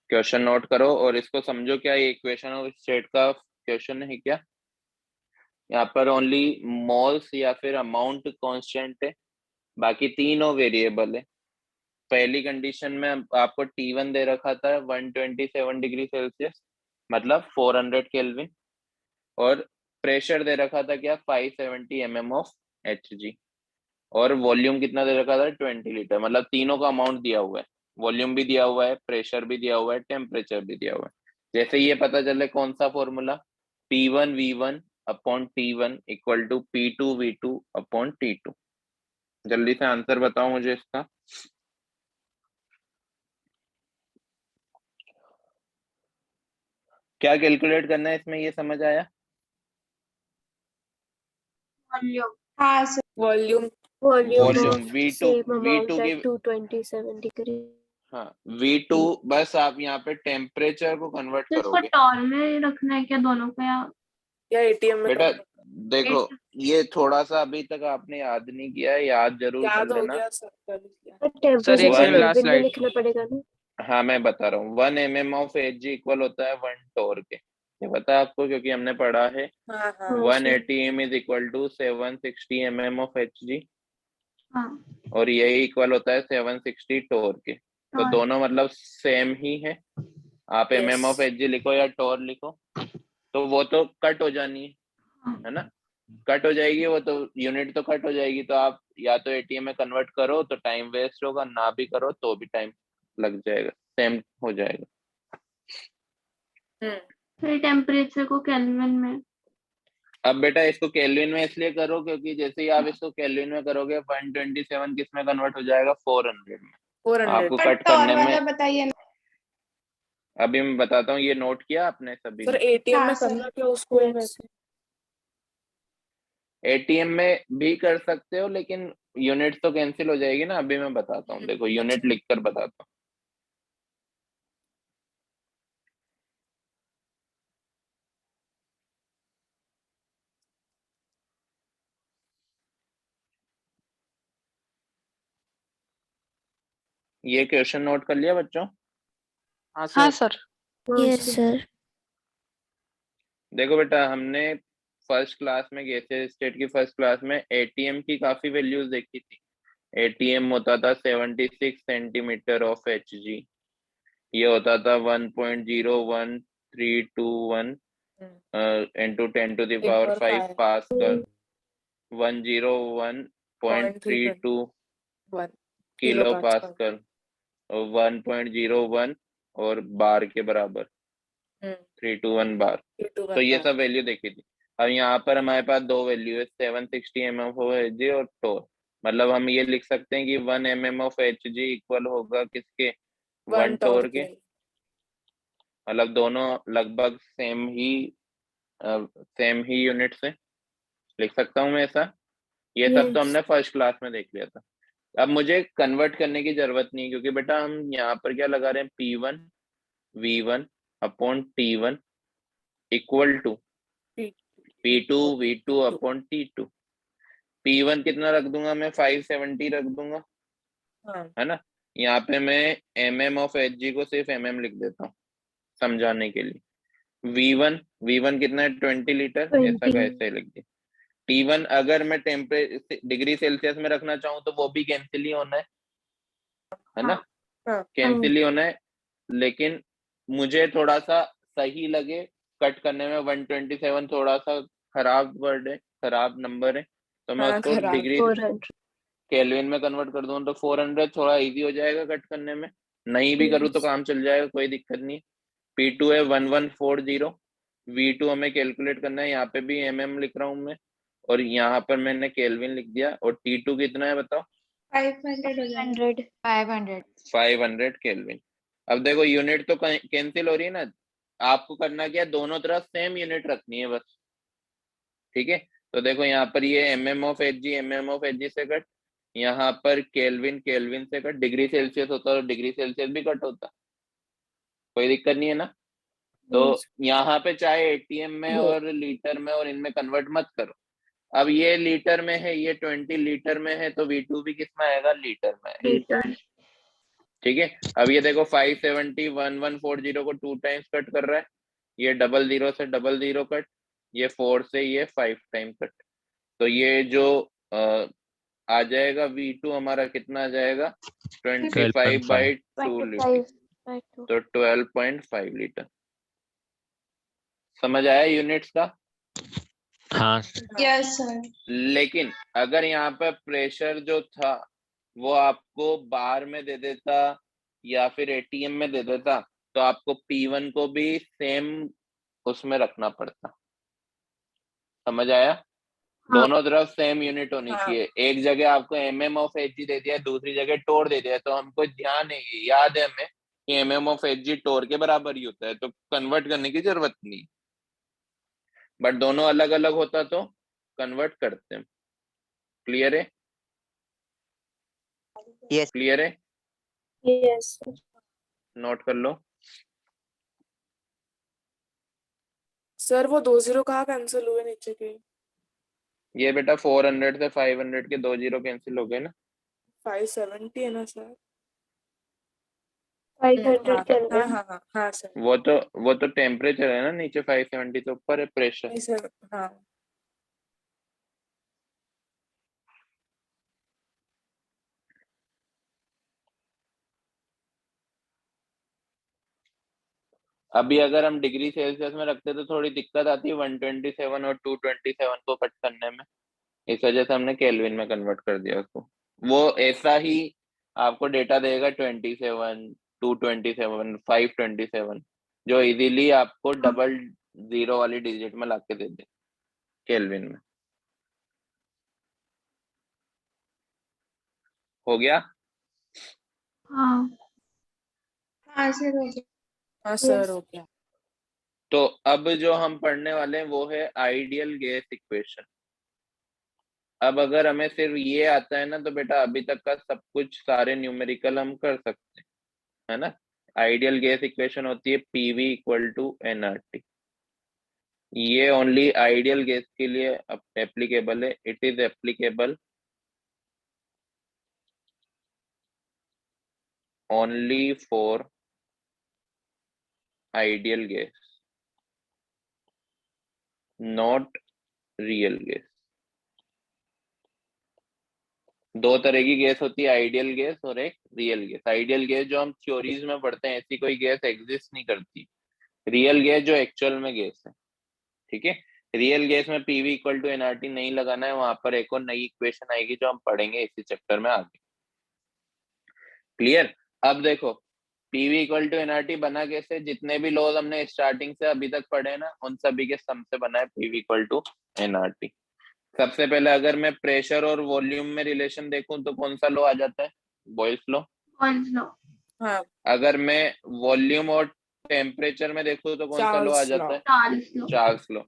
[SPEAKER 3] क्वेश्चन नोट करो और इसको समझो क्या ये इक्वेशन ऑफ स्टेट का क्वेश्चन है क्या। यहाँ पर ओनली मोल्स या फिर अमाउंट कांस्टेंट है, बाकी तीनों वेरिएबल है। पहली कंडीशन में आपको T1 दे रखा था 127 डिग्री सेल्सियस मतलब 400 केल्विन, और प्रेशर दे रखा था क्या 570 mm ऑफ Hg, और वॉल्यूम कितना दे रखा था 20 लीटर। मतलब तीनों का अमाउंट दिया हुआ है, वॉल्यूम भी दिया हुआ है, प्रेशर भी दिया हुआ है, टेम्परेचर भी दिया हुआ है। जैसे ये पता चले कौन सा formula, P1 V1 upon T1 equal to P2 V2 upon T2। जल्दी से आंसर बताओ मुझे इसका। क्या कैलकुलेट करना है इसमें, ये समझ आया?
[SPEAKER 1] Volume.
[SPEAKER 8] हाँ sir.
[SPEAKER 5] Volume
[SPEAKER 1] Volume
[SPEAKER 3] volume
[SPEAKER 1] of
[SPEAKER 3] V2
[SPEAKER 1] same amount
[SPEAKER 3] V2 की
[SPEAKER 1] at 227 degree.
[SPEAKER 3] हाँ V2 बस आप यहाँ पे टेम्परेचर को कन्वर्ट
[SPEAKER 1] तो इसको
[SPEAKER 3] करोगे
[SPEAKER 1] टॉल में रखना है क्या दोनों को, या
[SPEAKER 5] एटीएम में
[SPEAKER 3] बेटा।
[SPEAKER 5] करना।
[SPEAKER 3] देखो ये थोड़ा सा अभी तक आपने याद नहीं किया है, याद जरूर
[SPEAKER 5] याद
[SPEAKER 3] कर
[SPEAKER 5] हो
[SPEAKER 3] लेना।
[SPEAKER 5] गया सर, कर लिया।
[SPEAKER 1] टेम्परेचर
[SPEAKER 10] एक
[SPEAKER 1] को
[SPEAKER 3] सेकंड,
[SPEAKER 10] लास्ट
[SPEAKER 1] केल्विन में
[SPEAKER 10] स्लाइड।
[SPEAKER 1] लिखना पड़ेगा ना।
[SPEAKER 3] हाँ मैं बता रहा हूँ 1 mm ऑफ Hg इक्वल होता है 1 टोर के, ये पता है आपको क्योंकि हमने पढ़ा है।
[SPEAKER 5] हाँ हाँ
[SPEAKER 3] 1 ATM is equal to 760 mm of Hg,
[SPEAKER 1] हाँ
[SPEAKER 3] और यही इक्वल होता है 760 टोर के। तो
[SPEAKER 1] हाँ।
[SPEAKER 3] दोनों मतलब सेम ही है। आप
[SPEAKER 5] Yes.
[SPEAKER 3] mm ऑफ Hg लिखो या टोर लिखो, तो वो तो कट हो जानी है ना, कट हो जाएगी वो तो, यूनिट तो कट हो जाएगी। तो आप या तो एटीएम में कन्वर्ट करो तो टाइम वेस्ट होगा, ना भी करो तो भी टाइम लग जाएगा, सेम हो जाएगा।
[SPEAKER 1] फिर टेम्परेचर को केल्विन में।
[SPEAKER 3] अब बेटा इसको केल्विन में इसलिए करो क्योंकि जैसे ही आप इसको केल्विन में करोगे 127 किस में कन्वर्ट हो जाएगा 400 में।
[SPEAKER 5] 400।
[SPEAKER 3] आपको
[SPEAKER 8] पर
[SPEAKER 3] कट
[SPEAKER 8] टॉर
[SPEAKER 3] करने
[SPEAKER 8] वाला
[SPEAKER 3] में
[SPEAKER 8] बताइए ना।
[SPEAKER 3] अभी मैं बताता हूँ, ये नोट किया आपने सभी
[SPEAKER 5] सर
[SPEAKER 3] ने?
[SPEAKER 5] एटीएम
[SPEAKER 8] हाँ
[SPEAKER 5] में
[SPEAKER 8] सर।
[SPEAKER 5] करना क्या उसको है वैसे?
[SPEAKER 3] एटीएम में भी कर सकते हो लेकिन यूनिट तो कैंसिल हो जाएगी ना। अभी मैं बताता हूँ, देखो यूनिट
[SPEAKER 5] अच्छा।
[SPEAKER 3] लिखकर बताता हूँ। ये क्वेश्चन नोट कर लिया बच्चों?
[SPEAKER 10] हाँ
[SPEAKER 9] हाँ
[SPEAKER 10] सर।
[SPEAKER 9] सर।
[SPEAKER 1] Yes sir.
[SPEAKER 3] देखो बेटा हमने फर्स्ट क्लास में गैसियस स्टेट की फर्स्ट क्लास में एटीएम की काफी वैल्यूज देखी थी। एटीएम होता था 76 सेंटीमीटर ऑफ Hg, ये होता था 1.01321 into 10 to the power 5 pascal, 101.321 kilo pascal, और 1.01 और बार के बराबर 321 बार। तो ये सब वैल्यू देखी थी। अब यहाँ पर हमारे पास दो वैल्यू है 760 mm ऑफ Hg और टोर। मतलब हम ये लिख सकते हैं कि 1 mm ऑफ Hg इक्वल होगा किसके, 1 टोर के। मतलब दोनों लगभग सेम ही यूनिट से लिख सकता हूँ मैं ऐसा। ये सब तो हमने फर्स्ट क्लास में देख लिया था। अब मुझे कन्वर्ट करने की जरूरत नहीं क्योंकि बेटा हम यहाँ पर क्या लगा रहे हैं P1 V1 upon T1 equal to P2 V2 upon T2। P1 कितना रख दूंगा मैं 570 रख दूंगा, है ना। यहाँ पे मैं mm ऑफ Hg को सिर्फ mm लिख देता हूँ समझाने के लिए। V1 कितना है 20 लीटर, ऐसा का ऐसे लिख दिया। T1 अगर मैं टेम्परेचर डिग्री सेल्सियस में रखना चाहूँ तो वो भी कैंसिल ही होना है ना, कैंसिल ही होना है। लेकिन मुझे थोड़ा सा सही लगे कट करने में 127 थोड़ा सा खराब वर्ड है, खराब नंबर है, तो मैं उसको डिग्री केल्विन में कन्वर्ट कर दूं तो 400 थोड़ा इजी हो जाएगा कट करने में। नहीं भी करूँ तो काम चल जाएगा, कोई दिक्कत नहीं। P2 है 1140, V2 हमें कैलकुलेट करना है, यहाँ पे भी mm लिख रहा हूँ मैं, और यहाँ पर मैंने केल्विन लिख दिया। और T2 कितना है बताओ?
[SPEAKER 8] 500 हो जाएगा।
[SPEAKER 3] 500 केल्विन। अब देखो यूनिट तो कैंसिल हो रही है ना, आपको करना क्या, दोनों तरफ सेम यूनिट रखनी है बस, ठीक है। तो देखो यहाँ पर ये mm ऑफ Hg से कट, यहाँ पर केल्विन से कट, डिग्री सेल्सियस होता तो डिग्री सेल्सियस भी कट होता, कोई दिक्कत नहीं है ना। तो यहाँ पे चाहे एटीएम में और लीटर में और इनमें कन्वर्ट मत करो। अब ये लीटर में है, ये 20 लीटर में है, तो V2 भी किस में आएगा? लीटर में आएगा।
[SPEAKER 1] लीटर।
[SPEAKER 3] ठीक है, अब ये देखो 570 1140 को 2 टाइम्स कट कर रहा है, ये 00 से 00 कट, ये 4 से ये 5 टाइम कट, तो ये जो आ जाएगा V2 हमारा कितना आ जाएगा? 25/2 लीटर, तो 12.5 लीटर। समझ आया यूनिट्स का?
[SPEAKER 11] हाँ
[SPEAKER 8] Yes, sir.
[SPEAKER 3] लेकिन अगर यहाँ पर प्रेशर जो था वो आपको बार में दे देता या फिर एटीएम में दे देता, तो आपको P1 को भी सेम उसमें रखना पड़ता। समझ आया?
[SPEAKER 1] हाँ।
[SPEAKER 3] दोनों तरफ सेम यूनिट होनी
[SPEAKER 5] हाँ।
[SPEAKER 3] चाहिए। एक जगह आपको mm ऑफ Hg दे दिया, दूसरी जगह टोर दे दिया, तो हमको ध्यान है, याद है हमें कि mm ऑफ Hg टोर के बराबर ही होता है, तो कन्वर्ट करने की जरूरत नहीं। बट दोनों अलग अलग होता तो कन्वर्ट करते हैं। क्लियर है?
[SPEAKER 7] Yes.
[SPEAKER 3] क्लियर है?
[SPEAKER 5] Yes, sir.
[SPEAKER 3] नोट कर लो।
[SPEAKER 5] सर वो 2 0 कहाँ कैंसिल हुए नीचे के?
[SPEAKER 3] ये बेटा 400 से 500 के 2 0 कैंसिल हो गए ना।
[SPEAKER 5] 570 है ना सर?
[SPEAKER 9] 500
[SPEAKER 5] हाँ
[SPEAKER 9] केल्विन।
[SPEAKER 5] हाँ हाँ हाँ सर।
[SPEAKER 3] वो तो टेम्परेचर है ना, नीचे 570 तो ऊपर है प्रेशर।
[SPEAKER 5] नहीं सर, हाँ।
[SPEAKER 3] अभी अगर हम डिग्री सेल्सियस में रखते तो थोड़ी दिक्कत आती है 127 और 227 को कट करने में, इस वजह से हमने केल्विन में कन्वर्ट कर दिया उसको। वो ऐसा ही आपको डेटा देगा 27, 227, 527, जो इजीली आपको डबल जीरो वाली डिजिट में लाके दे दे केल्विन में। हो गया?
[SPEAKER 1] हाँ।
[SPEAKER 8] हाँ सर, हो गया।
[SPEAKER 5] हाँ सर, हो गया।
[SPEAKER 3] तो अब जो हम पढ़ने वाले हैं वो है आइडियल गैस इक्वेशन। अब अगर हमें सिर्फ ये आता है ना तो बेटा अभी तक का सब कुछ सारे न्यूमेरिकल हम कर सकते हैं, है ना। आइडियल गैस इक्वेशन होती है PV इक्वल टू nRT। ये ओनली आइडियल गैस के लिए एप्लीकेबल है। It is applicable only for ideal gas, not real gas. दो तरह की गैस होती है, आइडियल गैस और एक रियल गैस। आइडियल गैस जो हम थ्योरीज में पढ़ते हैं, ऐसी कोई गैस एग्जिस्ट नहीं करती। रियल गैस जो एक्चुअल में गैस है, ठीक है। रियल गैस में PV इक्वल टू nRT नहीं लगाना है, वहां पर एक और नई इक्वेशन आएगी जो हम पढ़ेंगे इसी चैप्टर में आगे। क्लियर? अब देखो PV इक्वल टू nRT बना कैसे? जितने भी लॉज हमने स्टार्टिंग से अभी तक पढ़े ना, उन सभी के सम से बना है PV इक्वल टू nRT। सबसे पहले अगर मैं प्रेशर और वॉल्यूम में रिलेशन देखूं तो कौन सा लॉ आ जाता है? Boyle's law.
[SPEAKER 1] Boyle's law.
[SPEAKER 5] हाँ,
[SPEAKER 3] अगर मैं वॉल्यूम और टेम्परेचर में देखूं तो कौन सा लॉ आ
[SPEAKER 5] चार्ल्स
[SPEAKER 3] जाता
[SPEAKER 5] लॉ।
[SPEAKER 3] है?
[SPEAKER 1] Charles law.
[SPEAKER 3] Charles law.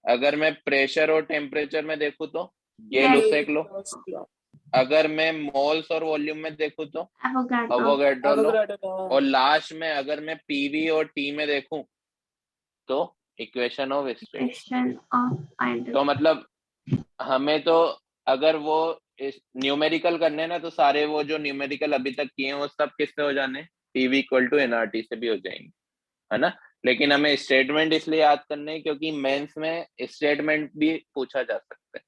[SPEAKER 3] अगर मैं प्रेशर और टेम्परेचर में देखूं तो ये लो। अगर मैं मोल्स और वॉल्यूम में देखूं तो अवोगाड्रो लॉ। और लास्ट में अगर मैं PV और T में देखूं तो equation of strain.
[SPEAKER 1] Equation of ideal.
[SPEAKER 3] तो मतलब हमें तो अगर वो न्यूमेरिकल करने ना, तो सारे वो जो न्यूमेरिकल अभी तक किए हैं वो सब किससे हो जाने? PV इक्वल टू nRT से भी हो जाएंगे, है ना। लेकिन हमें स्टेटमेंट इसलिए याद करने हैं क्योंकि मेंस में स्टेटमेंट भी पूछा जा सकता है।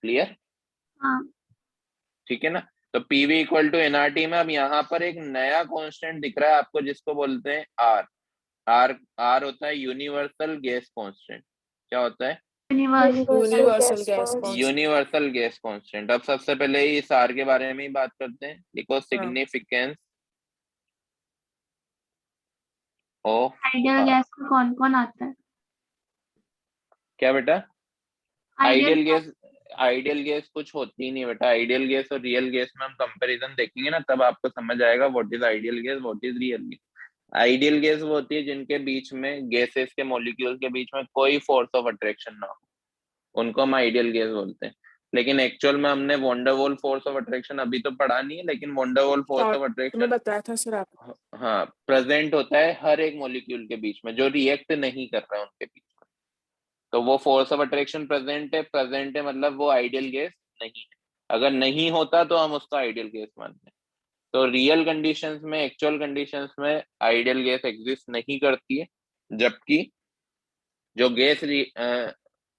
[SPEAKER 3] क्लियर?
[SPEAKER 1] हाँ।
[SPEAKER 3] ठीक है ना। तो PV इक्वल टू nRT में अब यहाँ पर एक नया कांस्टेंट दिख रहा है आपको, जिसको बोलते हैं R होता है यूनिवर्सल गैस कांस्टेंट। क्या होता है?
[SPEAKER 5] Universal gas
[SPEAKER 3] universal gas constant. अब सबसे पहले इस R के बारे में ही बात करते हैं। लिखो सिग्निफिकेंस ऑफ
[SPEAKER 1] आइडियल गैस में कौन कौन आता है?
[SPEAKER 3] क्या बेटा? आइडियल गैस कुछ होती ही नहीं बेटा। आइडियल गैस और रियल गैस में हम कंपैरिजन देखेंगे ना, तब आपको समझ आएगा what is ideal gas, what is real gas. Ideal gas वो होती है जिनके बीच में, गैसेस के मॉलिक्यूल के बीच में कोई फोर्स ऑफ अट्रैक्शन ना हो, उनको हम आइडियल गैस बोलते हैं। लेकिन एक्चुअल में हमने वंडरवॉल फोर्स ऑफ अट्रैक्शन अभी तो पढ़ा नहीं है, लेकिन वंडरवॉल फोर्स ऑफ
[SPEAKER 5] तुम्हें
[SPEAKER 3] अट्रैक्शन
[SPEAKER 5] बताया था सर आप।
[SPEAKER 3] हाँ प्रेजेंट होता है हर एक मॉलिक्यूल के बीच में जो रिएक्ट नहीं कर रहा है उनके बीच में। तो वो फोर्स ऑफ अट्रैक्शन प्रेजेंट है मतलब वो आइडियल गैस नहीं है। अगर नहीं होता तो हम उसका आइडियल गैस मानते हैं। तो रियल कंडीशंस में, एक्चुअल कंडीशंस में आइडियल गैस एग्जिस्ट नहीं करती है, जबकि जो गैस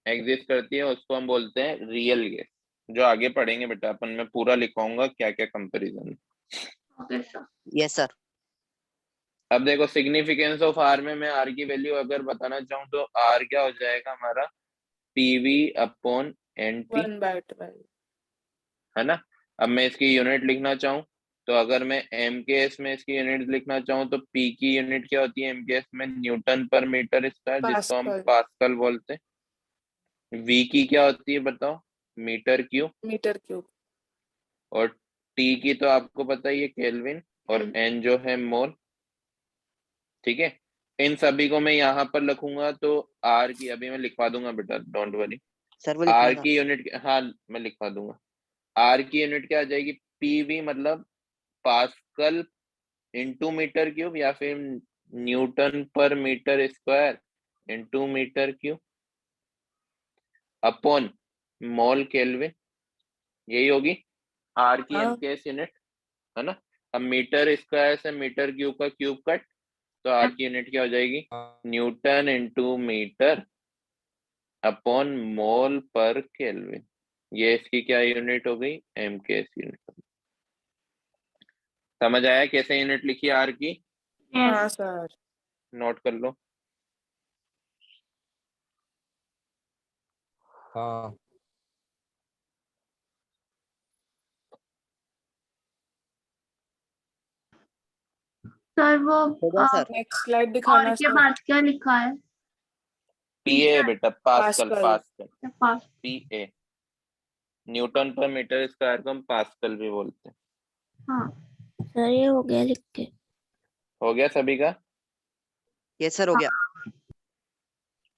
[SPEAKER 3] एग्जिस्ट करती है उसको हम बोलते हैं रियल गैस। जो आगे पढ़ेंगे बेटा अपन, मैं पूरा लिखाऊंगा क्या क्या comparison.
[SPEAKER 1] Okay sir.
[SPEAKER 7] Yes sir.
[SPEAKER 3] अब देखो सिग्निफिकेंस ऑफ आर में मैं आर की वैल्यू अगर बताना चाहूँ तो आर क्या हो जाएगा हमारा, पीवी अपॉन एन टी,
[SPEAKER 5] 1/12।
[SPEAKER 3] है ना। अब मैं इसकी यूनिट लिखना चाहूँ तो अगर मैं एम के एस में इसकी यूनिट लिखना चाहूँ तो पी की यूनिट क्या होती है एम के एस में, न्यूटन पर मीटर स्क्वायर, जिसको हम
[SPEAKER 5] पास्कल।
[SPEAKER 3] पास्कल बोलते हैं। वी की क्या होती है बताओ, मीटर क्यूब।
[SPEAKER 5] Metre cube.
[SPEAKER 3] और टी की तो आपको पता ही है केल्विन, और एन जो है मोल। ठीक है, इन सभी को मैं यहाँ पर लिखूंगा तो आर की अभी मैं लिखवा दूंगा बेटा, डोंट वरी।
[SPEAKER 7] सर वो लिखना
[SPEAKER 3] आर
[SPEAKER 7] था।
[SPEAKER 3] की यूनिट, हाँ मैं लिखवा दूंगा। आर की यूनिट क्या आ जाएगी, पीवी मतलब पास्कल इंटू मीटर क्यूब, या फिर न्यूटन पर metre square into metre cube, upon mole kelvin, यही होगी आर की
[SPEAKER 5] हाँ
[SPEAKER 3] एमकेएस यूनिट, है ना। अब मीटर स्क्वायर से मीटर क्यूब का क्यूब कट, तो आर की यूनिट क्या हो जाएगी, newton into metre upon mole पर केल्विन। ये इसकी क्या यूनिट हो गई, एमकेएस यूनिट। समझ आया कैसे यूनिट लिखी आर की,
[SPEAKER 5] हाँ
[SPEAKER 1] यस
[SPEAKER 5] सर।
[SPEAKER 3] नोट कर लो।
[SPEAKER 10] हाँ
[SPEAKER 1] सर वो
[SPEAKER 7] हो गया सर।
[SPEAKER 5] नेक्स्ट स्लाइड
[SPEAKER 1] और
[SPEAKER 5] दिखाना
[SPEAKER 1] के
[SPEAKER 5] सर।
[SPEAKER 1] बाद क्या लिखा है?
[SPEAKER 3] पीए बेटा, पास्कल
[SPEAKER 5] पास्कल।
[SPEAKER 3] पास्कल
[SPEAKER 1] पास।
[SPEAKER 3] पीए, न्यूटन पर मीटर स्क्वायर को हम पास्कल भी बोलते हैं।
[SPEAKER 1] हाँ
[SPEAKER 4] सर ये हो गया लिख के।
[SPEAKER 3] हो गया सभी का।
[SPEAKER 7] यस सर हो गया।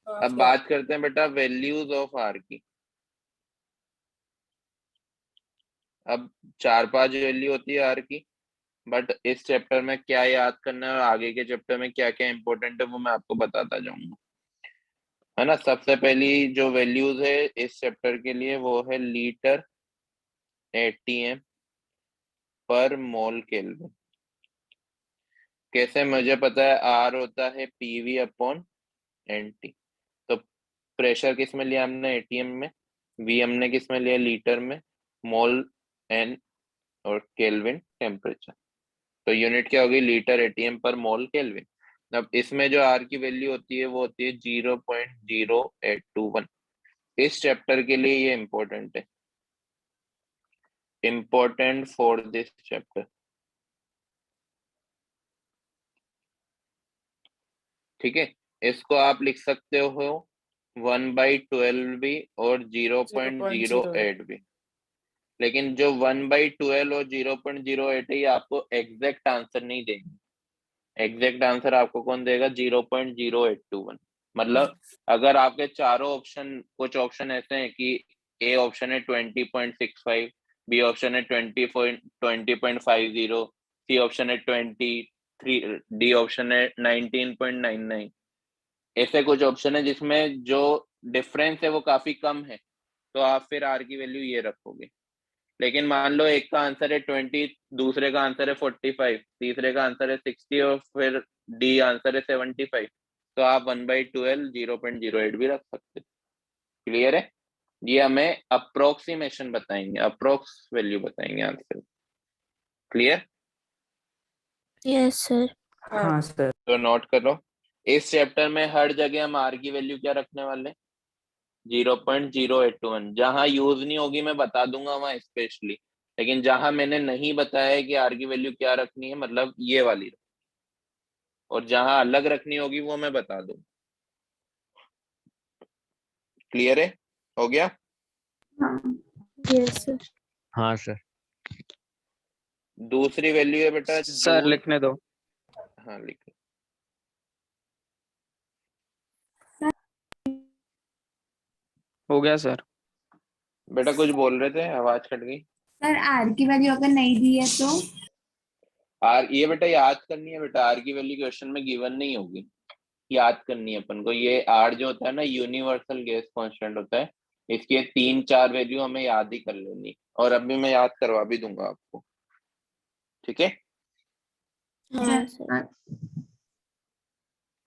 [SPEAKER 5] हाँ
[SPEAKER 3] अब
[SPEAKER 5] सर।
[SPEAKER 3] बात करते हैं बेटा वैल्यूज ऑफ आर की। अब 4-5 वैल्यू होती है आर की, बट इस चैप्टर में क्या याद करना है और आगे के चैप्टर में क्या क्या इंपॉर्टेंट है वो मैं आपको बताता जाऊंगा, है ना। सबसे पहली जो वैल्यूज है इस चैप्टर के लिए वो है लीटर एटीएम पर मोल केल्विन। कैसे, मुझे पता है आर होता है पीवी अपॉन एनटी, तो प्रेशर किस में लिया हमने, एटीएम में, वी हमने किस में लिया, लीटर में, मोल एन, और केल्विन टेम्परेचर। तो यूनिट क्या होगी, लीटर एटीएम पर मोल केल्विन। अब इसमें जो आर की वैल्यू होती है वो होती है 0.0821। इस चैप्टर के लिए ये इंपॉर्टेंट है, इंपॉर्टेंट फॉर दिस चैप्टर। ठीक है, इसको आप लिख सकते हो 1/12 भी और
[SPEAKER 5] 0.08।
[SPEAKER 3] 0.08 भी। लेकिन जो 1/12 और 0.08 है ये आपको एग्जैक्ट आंसर नहीं देंगे। एग्जैक्ट आंसर आपको कौन देगा, 0.0821। मतलब अगर आपके चारों ऑप्शन, कुछ ऑप्शन ऐसे हैं कि ए ऑप्शन है 20.65, बी ऑप्शन है 20.50, सी ऑप्शन है 23, डी ऑप्शन है 19.99, ऐसे कुछ ऑप्शन है जिसमें जो डिफरेंस है वो काफी कम है, तो आप फिर आर की वैल्यू ये रखोगे। लेकिन मान लो एक का आंसर है 20, दूसरे का आंसर है 45, तीसरे का आंसर है 60 और फिर डी आंसर है 75, तो आप 1/12 0.08 भी रख सकते। क्लियर है, ये हमें अप्रोक्सीमेशन बताएंगे, अप्रोक्स वैल्यू बताएंगे आंसर। Clear,
[SPEAKER 4] yes sir.
[SPEAKER 10] हाँ सर।
[SPEAKER 3] तो नोट करो, इस चैप्टर में हर जगह हम आर की वैल्यू क्या रखने वाले, 0.0821। जहां यूज नहीं होगी मैं बता दूंगा वहां स्पेशली, लेकिन जहां मैंने नहीं बताया है कि आर की वैल्यू क्या रखनी है, मतलब ये वाली, और जहां अलग रखनी होगी वो मैं बता दूं। क्लियर है, हो गया।
[SPEAKER 4] Yes sir.
[SPEAKER 11] हाँ सर।
[SPEAKER 3] दूसरी वैल्यू है बेटा
[SPEAKER 6] सर
[SPEAKER 3] जूल।
[SPEAKER 6] लिखने दो।
[SPEAKER 3] हाँ लिख,
[SPEAKER 6] हो गया सर।
[SPEAKER 3] बेटा कुछ बोल रहे थे, आवाज कट गई।
[SPEAKER 8] सर आर की वैल्यू अगर नहीं दी है तो?
[SPEAKER 3] आर ये बेटा याद करनी है बेटा, आर की वैल्यू क्वेश्चन में गिवन नहीं होगी, याद करनी है अपन को। ये आर जो होता है ना, यूनिवर्सल गैस कांस्टेंट होता है, इसकी 3-4 वैल्यू हमें याद ही कर लेनी, और अभी मैं याद करवा भी दूंगा आपको, ठीक है?
[SPEAKER 4] हाँ
[SPEAKER 1] यस
[SPEAKER 4] सर।
[SPEAKER 1] सर।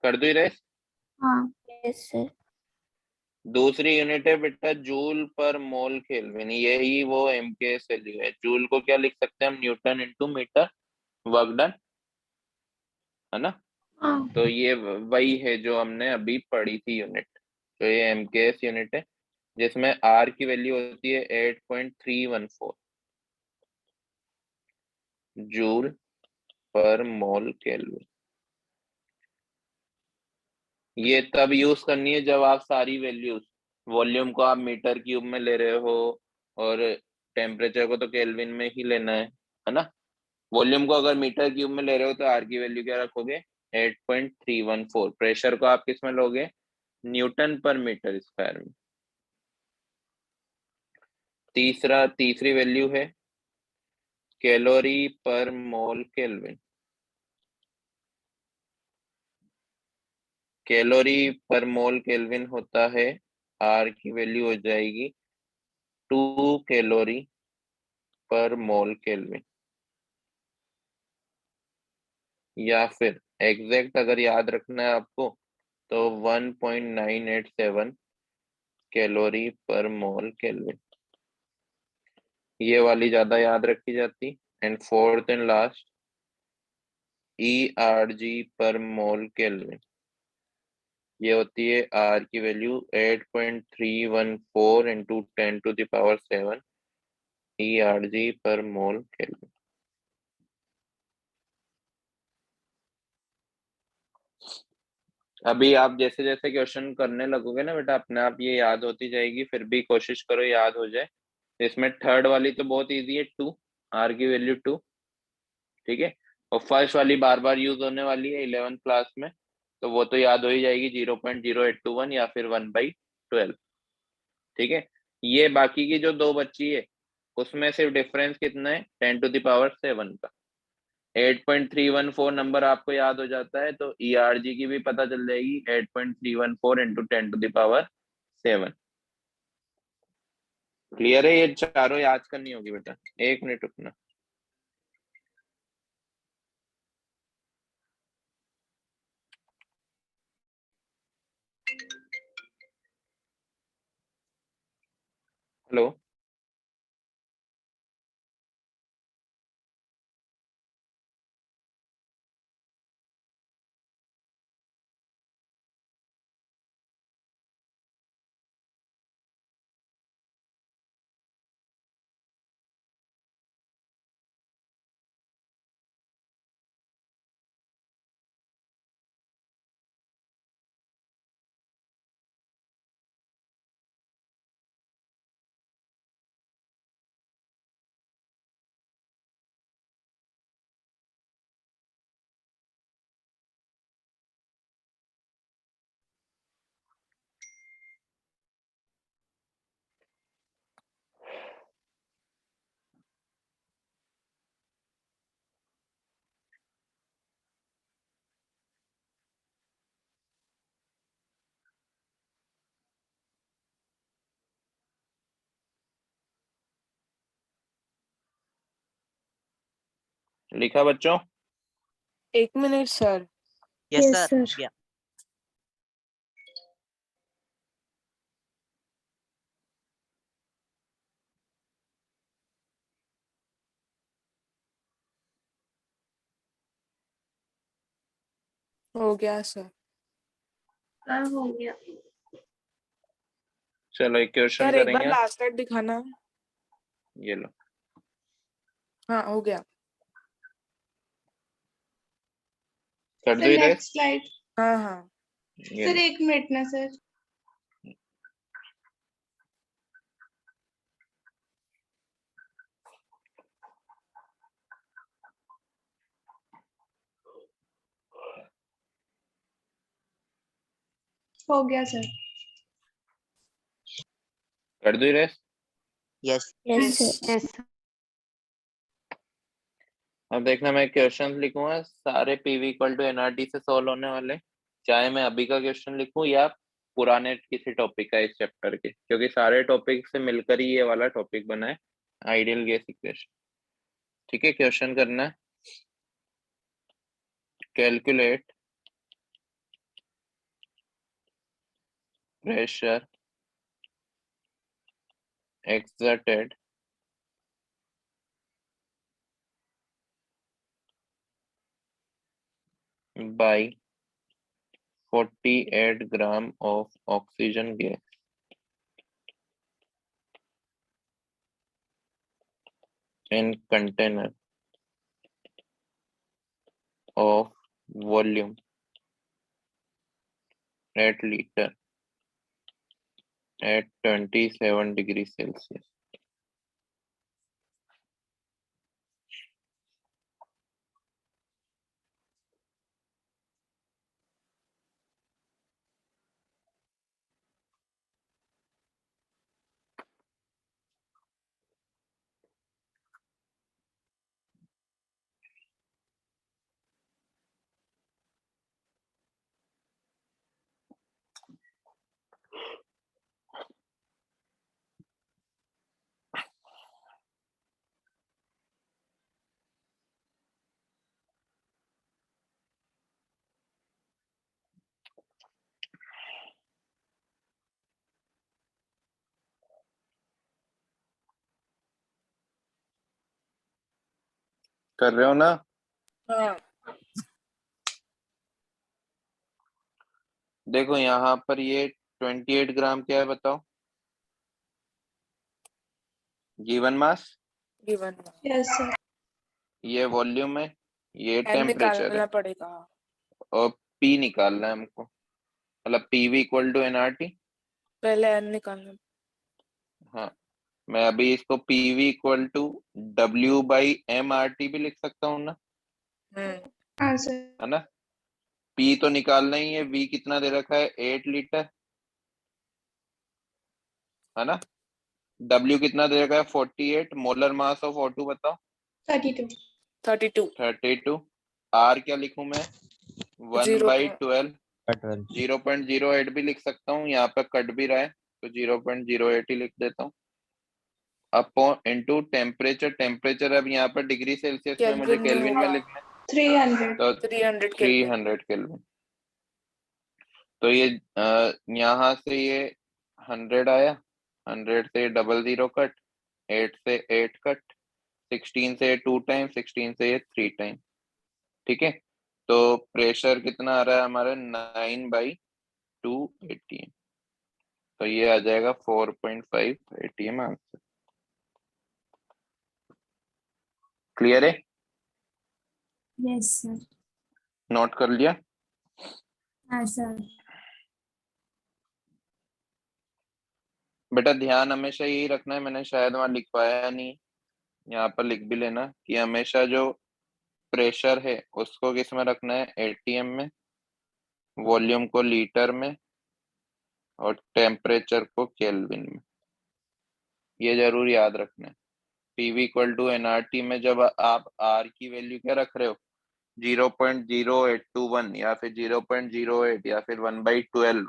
[SPEAKER 3] कर दो इरेज।
[SPEAKER 1] हाँ।
[SPEAKER 4] Yes sir.
[SPEAKER 3] दूसरी यूनिट है बेटा जूल पर मोल केल्विन, यही वो एमकेएस वैल्यू है। जूल को क्या लिख सकते हैं हम, newton into metre work done, है ना?
[SPEAKER 1] हाँ।
[SPEAKER 3] तो ये वही है जो हमने अभी पढ़ी थी यूनिट, तो ये एमकेएस यूनिट है, जिसमें आर की वैल्यू होती है 8.314 जूल पर मोल केल्विन। ये तब यूज करनी है जब आप सारी वैल्यूज, वॉल्यूम को आप मीटर क्यूब में ले रहे हो, और टेम्परेचर को तो केल्विन में ही लेना है ना? वॉल्यूम को अगर मीटर क्यूब में ले रहे हो तो आर की वैल्यू क्या रखोगे, 8.314। प्रेशर को आप किस में लोगे, न्यूटन पर मीटर स्क्वायर में। तीसरी वैल्यू है कैलोरी पर मोल केल्विन। कैलोरी पर मोल केल्विन होता है, आर की वैल्यू हो जाएगी 2 कैलोरी पर मोल केल्विन, या फिर एग्जैक्ट अगर याद रखना है आपको तो 1.987 कैलोरी पर मोल केल्विन, ये वाली ज्यादा याद रखी जाती। And fourth and last ERG पर मोल केल्विन, ये होती है आर की वैल्यू 8.314 इंटू 10⁻⁷ ERG पर मोल केल्विन। अभी आप जैसे जैसे क्वेश्चन करने लगोगे ना बेटा, अपने आप ये याद होती जाएगी, फिर भी कोशिश करो याद हो जाए। इसमें थर्ड वाली तो बहुत इजी है, 2, आर की वैल्यू 2, ठीक है? और फर्स्ट वाली बार बार यूज होने वाली है 11th क्लास में, तो वो तो याद हो ही जाएगी, 0.0821 या फिर 1/12, ठीक है? ये बाकी की जो दो बच्ची है उसमें सिर्फ डिफरेंस कितना है, 10⁻⁷ का। 8.314 नंबर आपको याद हो जाता है तो ERG की भी पता चल जाएगी, 8.314 इंटू 10⁻⁷। क्लियर है? ये चारों याद करनी होगी बेटा, 1 मिनट रुकना। हेलो, लिखा बच्चों?
[SPEAKER 5] 1 minute sir.
[SPEAKER 7] Yes
[SPEAKER 4] yes
[SPEAKER 7] sir,
[SPEAKER 4] sir.
[SPEAKER 7] या
[SPEAKER 5] हो गया सर।
[SPEAKER 1] सर हो गया।
[SPEAKER 3] चलो एक क्वेश्चन
[SPEAKER 5] सर एक बार
[SPEAKER 3] करेंगे,
[SPEAKER 5] लास्ट स्लाइड दिखाना।
[SPEAKER 3] ये लो।
[SPEAKER 5] हाँ हो गया।
[SPEAKER 3] कर दो
[SPEAKER 8] सर
[SPEAKER 3] इरेज,
[SPEAKER 8] नेक्स्ट स्लाइड।
[SPEAKER 5] हाँ हाँ।
[SPEAKER 3] ये
[SPEAKER 8] सर
[SPEAKER 3] लो।
[SPEAKER 8] 1 मिनट ना सर। हो गया सर।
[SPEAKER 3] कर दो erase.
[SPEAKER 7] Yes
[SPEAKER 4] yes sir.
[SPEAKER 9] Yes
[SPEAKER 3] अब देखना, मैं क्वेश्चन लिखूंगा सारे पीवी इक्वल टू एनआरटी से सॉल्व होने वाले, चाहे मैं अभी का क्वेश्चन लिखूं या पुराने किसी टॉपिक का इस चैप्टर के, क्योंकि सारे टॉपिक से मिलकर ही ये वाला टॉपिक बना है, आइडियल गैस इक्वेशन। ठीक है, क्वेश्चन करना है, calculate pressure exerted by 48 gram of oxygen gas in container of volume at liter at 27 degrees Celsius. कर रहे हो ना?
[SPEAKER 5] हाँ
[SPEAKER 3] देखो यहाँ पर ये 28 ग्राम क्या है बताओ, given mass,
[SPEAKER 5] given
[SPEAKER 8] yes sir.
[SPEAKER 3] ये वॉल्यूम है, ये
[SPEAKER 5] एन
[SPEAKER 3] टेम्परेचर
[SPEAKER 5] निकालना
[SPEAKER 3] है,
[SPEAKER 5] पड़ेगा।
[SPEAKER 3] और पी निकालना है हमको, मतलब पीवी इक्वल टू एनआरटी।
[SPEAKER 5] पहले एन निकालना।
[SPEAKER 3] हाँ, मैं अभी इसको PV equal to W by M R T भी लिख सकता हूँ ना,
[SPEAKER 8] हाँ सर।
[SPEAKER 3] है ना? पी तो निकालना ही है, वी कितना दे रखा है 8 लीटर, है ना? डब्ल्यू कितना दे रखा है 48, मोलर मास ऑफ O2 बताओ
[SPEAKER 8] 32।
[SPEAKER 5] 32
[SPEAKER 3] 32, आर क्या लिखूं मैं 1/12, 0.08 भी लिख सकता हूँ, यहाँ पे कट भी रहा है तो 0.08 ही लिख देता हूँ, अपॉन इनटू टेम्परेचर, टेम्परेचर अब यहाँ पर डिग्री सेल्सियस में मुझे
[SPEAKER 5] केल्विन में
[SPEAKER 3] केल्विन में
[SPEAKER 5] होगा।
[SPEAKER 3] लिखना है,
[SPEAKER 8] 300।
[SPEAKER 3] तो
[SPEAKER 5] 300 केल्विन।
[SPEAKER 3] 300 केल्विन। तो ये यहाँ से ये 100 आया, 100 से 00 कट, 8 से 8 कट, 16 से 2 टाइम, 16 से 3 टाइम। ठीक है, तो प्रेशर कितना आ रहा है हमारा 9/2 ATM, तो ये आ जाएगा 4.5 ATM आंसर। क्लियर है?
[SPEAKER 8] Yes sir.
[SPEAKER 3] नोट कर लिया?
[SPEAKER 8] हाँ सर।
[SPEAKER 3] बेटा ध्यान हमेशा यही रखना है, मैंने शायद वहां लिखवाया नहीं, यहाँ पर लिख भी लेना कि हमेशा जो प्रेशर है उसको किस में रखना है, एटीएम में, वॉल्यूम को लीटर में, और टेम्परेचर को केल्विन में, ये जरूर याद रखना है। पीवी इक्वल टू एनआरटी में जब आप आर की वैल्यू क्या रख रहे हो 0.0821 या फिर 0.08 या फिर 1/12,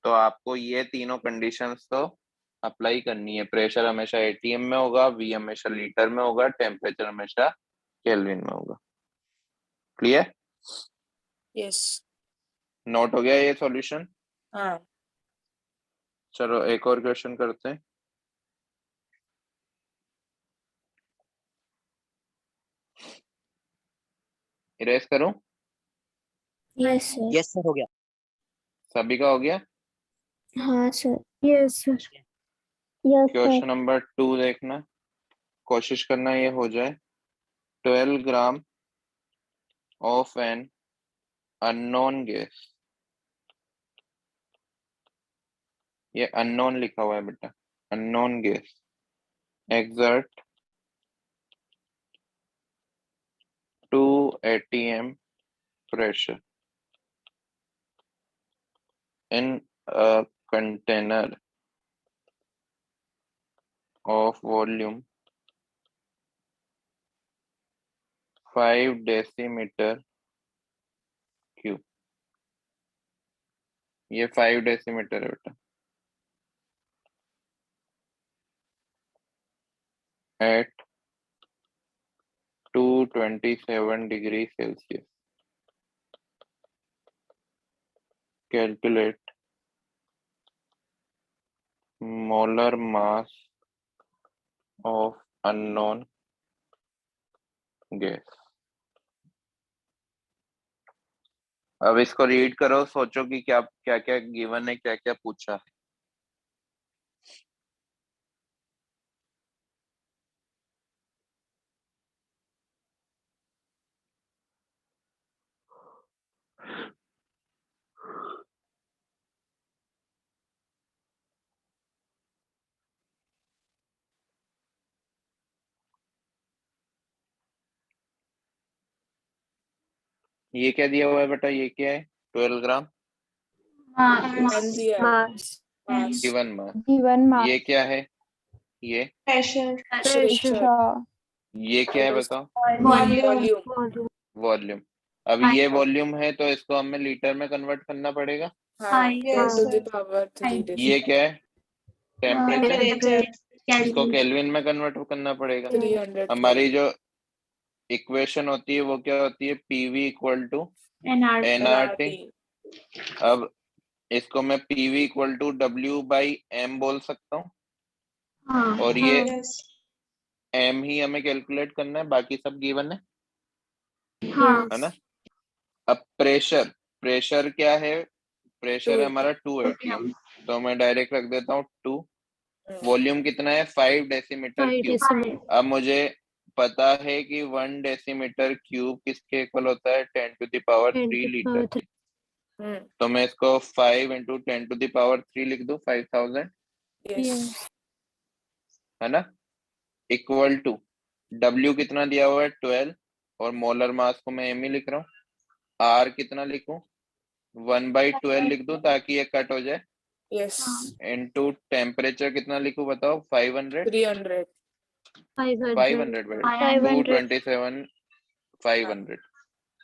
[SPEAKER 3] तो आपको ये तीनों कंडीशंस तो अप्लाई करनी है। प्रेशर हमेशा एटीएम में होगा, वी हमेशा लीटर में होगा, टेम्परेचर हमेशा केल्विन में होगा। क्लियर?
[SPEAKER 5] यस।
[SPEAKER 3] नोट हो गया ये सॉल्यूशन?
[SPEAKER 5] हाँ
[SPEAKER 3] चलो एक और क्वेश्चन करते हैं। इरेज करूं?
[SPEAKER 4] Yes sir.
[SPEAKER 7] यस सर हो गया।
[SPEAKER 3] सभी का हो गया?
[SPEAKER 4] हाँ sir. Yes sir. Yes sir.
[SPEAKER 3] Question number 2 देखना, कोशिश करना ये हो जाए। 12 gram of an unknown gas, ये अननोन लिखा हुआ है बेटा, unknown gas exert 2 atm pressure in a container of volume 5 decimeter cube. ये 5 डेसीमीटर है बेटा. At 227 degree Celsius. Calculate molar mass of unknown gas. अब इसको रीड करो, सोचो कि क्या क्या क्या गिवन है, क्या क्या पूछा है. ये क्या दिया हुआ है बेटा, ये क्या है? 12 ग्राम
[SPEAKER 5] मान दिया है.
[SPEAKER 4] मास
[SPEAKER 5] Mass.
[SPEAKER 3] Given mass.
[SPEAKER 9] Given mass
[SPEAKER 3] ये क्या है? ये
[SPEAKER 8] Pressure.
[SPEAKER 5] Pressure.
[SPEAKER 3] ये क्या है बताओ?
[SPEAKER 5] Volume.
[SPEAKER 3] वॉल्यूम. अब ये वॉल्यूम है तो इसको हमें लीटर में कन्वर्ट करना पड़ेगा.
[SPEAKER 5] हाँ.
[SPEAKER 8] Yes,
[SPEAKER 5] 10 to the
[SPEAKER 8] sir.
[SPEAKER 5] power 3
[SPEAKER 3] ये क्या है? टेम्परेचर.
[SPEAKER 8] Temperature.
[SPEAKER 3] इसको केल्विन में कन्वर्ट करना पड़ेगा.
[SPEAKER 5] 300.
[SPEAKER 3] हमारी जो इक्वेशन होती है वो क्या होती है? PV equal to NRT. अब इसको मैं PV equal to W by M बोल सकता हूँ. और ये
[SPEAKER 8] Yes.
[SPEAKER 3] एम ही हमें कैलकुलेट करना है, बाकी सब गिवन है ना. अब प्रेशर क्या है? प्रेशर है हमारा 2 atm. तो मैं डायरेक्ट रख देता हूँ 2. वॉल्यूम कितना है? 5 डेसीमीटर क्यूब. अब मुझे पता है कि 1 डेसीमीटर क्यूब किसके इक्वल होता है? 10 to the power 3 लीटर. तो मैं इसको 5 into 10 to the power 3 लिख दूं, 5000
[SPEAKER 5] Yes.
[SPEAKER 3] है ना. इक्वल टू W कितना दिया हुआ है? 12. और मोलर मास को मैं एम ही लिख रहा हूँ. R कितना लिखूं? 1/12 लिख दूं ताकि ये कट हो जाए.
[SPEAKER 5] Yes.
[SPEAKER 3] इनटू टेम्परेचर कितना लिखूं बताओ? 500.
[SPEAKER 5] 300.
[SPEAKER 3] 500 227 500.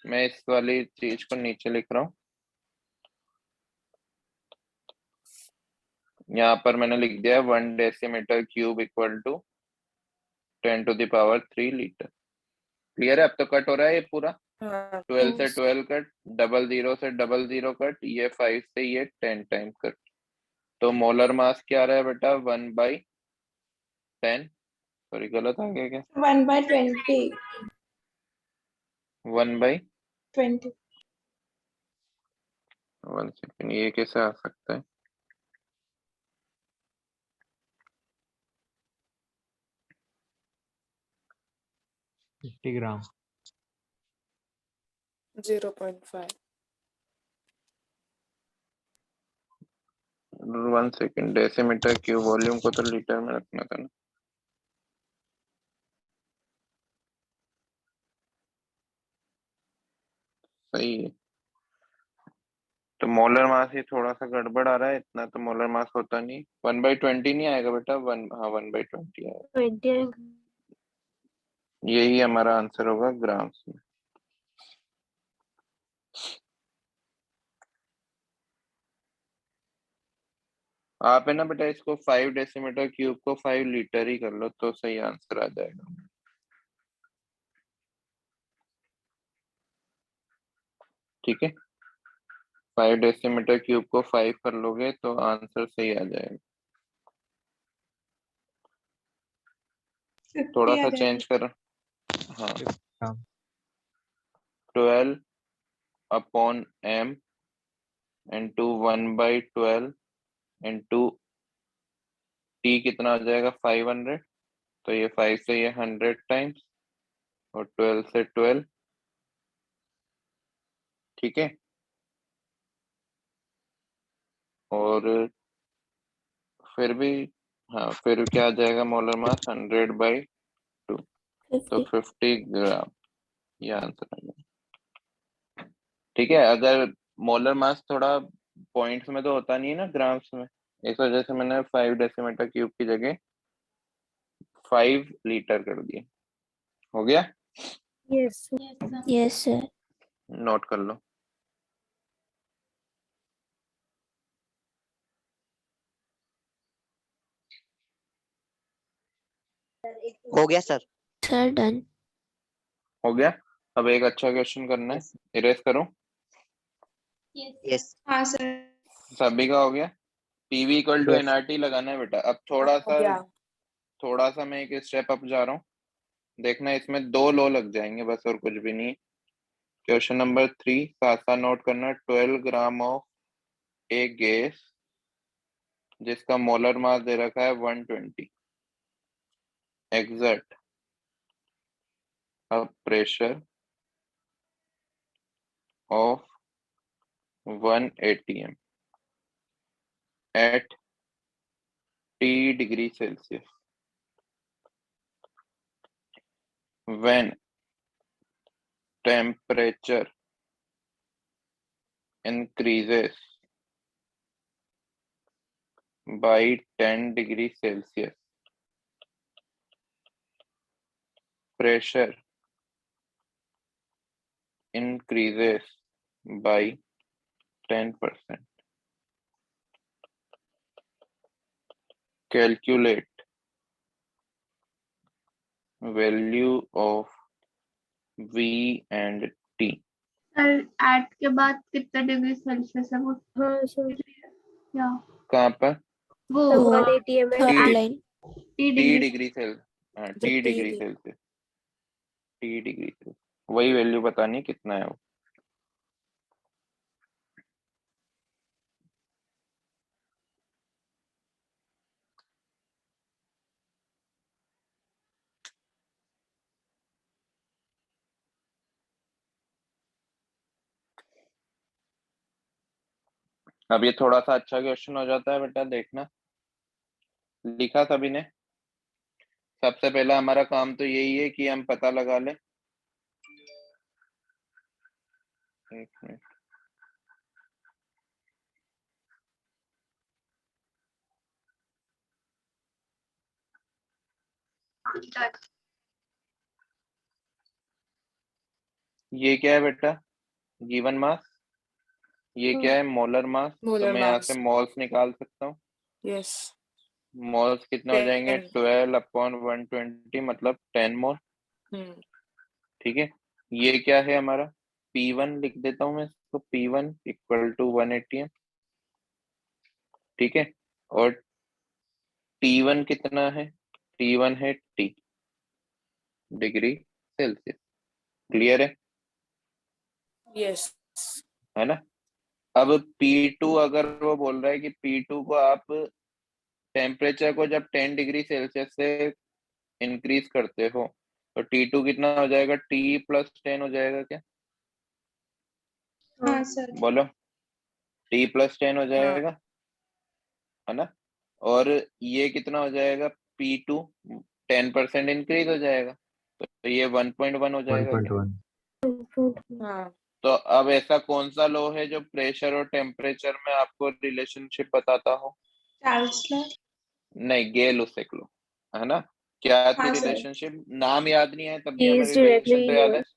[SPEAKER 3] मैं इस वाली चीज को नीचे लिख रहा हूँ. यहाँ पर मैंने लिख दिया 1 decimetre cube equal to 10 to the power 3 litre. Clear है? अब तो कट हो रहा है ये पूरा.
[SPEAKER 5] हाँ.
[SPEAKER 3] 12 से 12 कट, 00 से 00 कट, ये 5 से ये 10 टाइम कट. तो मोलर मास क्या आ रहा है बेटा? 1/10. सॉरी गलत आ गया क्या?
[SPEAKER 8] 1/20.
[SPEAKER 3] 1/1
[SPEAKER 8] 20.
[SPEAKER 3] सेकेंड, ये कैसे आ सकता है?
[SPEAKER 11] ग्राम
[SPEAKER 5] 0.5.
[SPEAKER 3] 1 सेकेंड. डेसीमीटर क्यूब वॉल्यूम को तो लीटर में रखना था ना. सही है. तो मोलर मास ही थोड़ा सा गड़बड़ आ रहा है. इतना तो मोलर मास होता नहीं. 1/20 नहीं आएगा बेटा. 1/20 आएगा. यही हमारा आंसर होगा ग्राम्स में. आप है ना बेटा इसको 5 डेसीमीटर क्यूब को 5 लीटर ही कर लो तो सही आंसर आ जाएगा. ठीक है. 5 डेसीमीटर क्यूब को 5 कर लोगे तो आंसर सही आ जाएगा. थोड़ा सा चेंज कर. हाँ. 12 upon m into 1/12 into t कितना आ जाएगा? 500. तो ये 5 से ये 100 टाइम्स और 12 से 12. ठीक है. और फिर भी हाँ, फिर क्या आ जाएगा? मोलर मास 100/2 तो 50 ग्राम. ये आंसर आ जाएगा. ठीक है. अगर मोलर मास थोड़ा पॉइंट्स में तो होता नहीं है ना, ग्राम्स में. इस वजह से मैंने 5 डेसीमीटर क्यूब की जगह 5 लीटर कर दिए। हो गया?
[SPEAKER 4] Yes
[SPEAKER 1] yes sir.
[SPEAKER 3] नोट कर लो।
[SPEAKER 7] हो गया सर।
[SPEAKER 1] Sir done.
[SPEAKER 3] हो गया। अब एक अच्छा क्वेश्चन करना है। इरेज करूं?
[SPEAKER 7] यस।
[SPEAKER 8] हाँ सर।
[SPEAKER 3] सभी का हो गया। PV equal to
[SPEAKER 6] Yes.
[SPEAKER 3] NRT लगाना है बेटा। अब
[SPEAKER 5] हो गया।
[SPEAKER 3] थोड़ा सा मैं एक स्टेप अप जा रहा हूँ। देखना इसमें 2 लो लग जाएंगे बस, और कुछ भी नहीं। क्वेश्चन नंबर 3 साथ साथ नोट करना। 12 ग्राम ऑफ ए गैस जिसका मोलर मास दे रखा है 120 exert a pressure of 1 atm at T degree Celsius when temperature increases by 10 degrees Celsius. Pressure increases by 10%. Calculate value of V and T.
[SPEAKER 1] Sir eight के बाद कितना डिग्री सेल्सियस है वो?
[SPEAKER 4] हाँ सर
[SPEAKER 1] क्या
[SPEAKER 3] कहाँ पर?
[SPEAKER 1] वो
[SPEAKER 4] sir 180 ml
[SPEAKER 1] third
[SPEAKER 3] T
[SPEAKER 1] line T
[SPEAKER 3] T
[SPEAKER 1] degree.
[SPEAKER 3] Degree सेल हाँ
[SPEAKER 5] जब
[SPEAKER 3] T
[SPEAKER 5] T
[SPEAKER 3] degree Celsius T degree Celsius वही वैल्यू बतानी कितना है वो। अब ये थोड़ा सा अच्छा क्वेश्चन हो जाता है बेटा, देखना। लिखा सभी ने? सबसे पहला हमारा काम तो यही है कि हम पता लगा लें। एक मिनट। ये क्या है बेटा? Given mass. ये क्या है? Molar mass. तो
[SPEAKER 5] मोलर
[SPEAKER 3] मैं यहाँ से
[SPEAKER 5] मास।
[SPEAKER 3] मोल्स निकाल सकता हूँ।
[SPEAKER 5] यस।
[SPEAKER 3] मोल्स कितने हो जाएंगे?
[SPEAKER 5] 10।
[SPEAKER 3] 12/120 मतलब 10 मोल।
[SPEAKER 5] हम्म।
[SPEAKER 3] ठीक है। ये क्या है हमारा? P1 लिख देता हूँ मैं इसको। P1 इक्वल टू 180 ठीक है। और T1 कितना है? T1 है T डिग्री सेल्सियस। क्लियर है?
[SPEAKER 5] यस।
[SPEAKER 3] है ना? अब P2 अगर वो बोल रहा है कि P2 को आप टेम्परेचर को जब 10 डिग्री सेल्सियस से इंक्रीज करते हो तो T2 कितना हो जाएगा? T+10 हो जाएगा क्या?
[SPEAKER 8] हाँ सर।
[SPEAKER 3] बोलो। T+10 हो
[SPEAKER 5] हाँ।
[SPEAKER 3] जाएगा, है ना? और ये कितना हो जाएगा? P2 10% इंक्रीज हो जाएगा तो ये 1.1 हो जाएगा क्या?
[SPEAKER 6] 1.1.
[SPEAKER 5] हाँ।
[SPEAKER 3] तो अब ऐसा कौन सा लॉ है जो प्रेशर और टेम्परेचर में आपको रिलेशनशिप बताता हो?
[SPEAKER 8] Charles law.
[SPEAKER 3] नहीं, गेल-लुसेक लॉ, है ना? क्या थी
[SPEAKER 8] हाँ सर।
[SPEAKER 3] रिलेशनशिप? नाम याद नहीं है तब भी
[SPEAKER 4] He
[SPEAKER 3] हमें
[SPEAKER 4] is directly
[SPEAKER 3] रिलेशन तो याद है।
[SPEAKER 4] yours.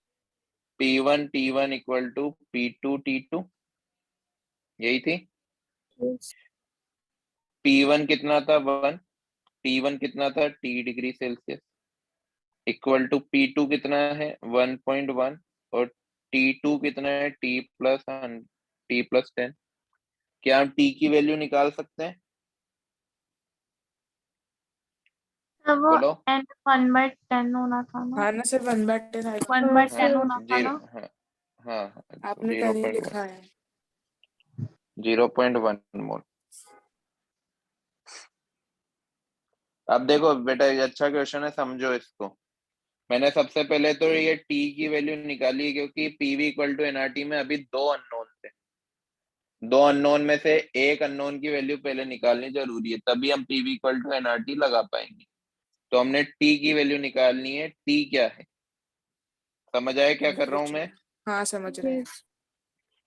[SPEAKER 3] P1 T1 equal to P2 T2, यही थी।
[SPEAKER 4] Yes.
[SPEAKER 3] P1 कितना था? 1। T1 कितना था? T degree Celsius equal to P2 कितना है? 1.1 और T2 कितना है? T+10। क्या हम T की वैल्यू निकाल सकते हैं?
[SPEAKER 1] सर वो
[SPEAKER 3] बोलो।
[SPEAKER 1] एन 1/10 होना था ना?
[SPEAKER 5] हाँ ना सर 1/10 आएगा।
[SPEAKER 1] 1/10 होना था
[SPEAKER 3] जीरो।
[SPEAKER 1] ना?
[SPEAKER 3] हाँ हाँ
[SPEAKER 5] आपने 10 ही
[SPEAKER 3] 0.1
[SPEAKER 5] लिखा है।
[SPEAKER 3] 0.1 मोल। अब देखो बेटा, ये अच्छा क्वेश्चन है, समझो इसको। मैंने सबसे पहले तो ये टी की वैल्यू निकाली क्योंकि पीवी इक्वल टू एनआरटी में अभी 2 अननोन थे। 2 अननोन में से एक अननोन की वैल्यू पहले निकालनी जरूरी है, तभी हम पीवी इक्वल टू एनआरटी लगा पाएंगे। तो हमने टी की वैल्यू निकालनी है। टी क्या है? समझ आया क्या कर रहा हूं मैं?
[SPEAKER 5] हाँ समझ रहे हैं।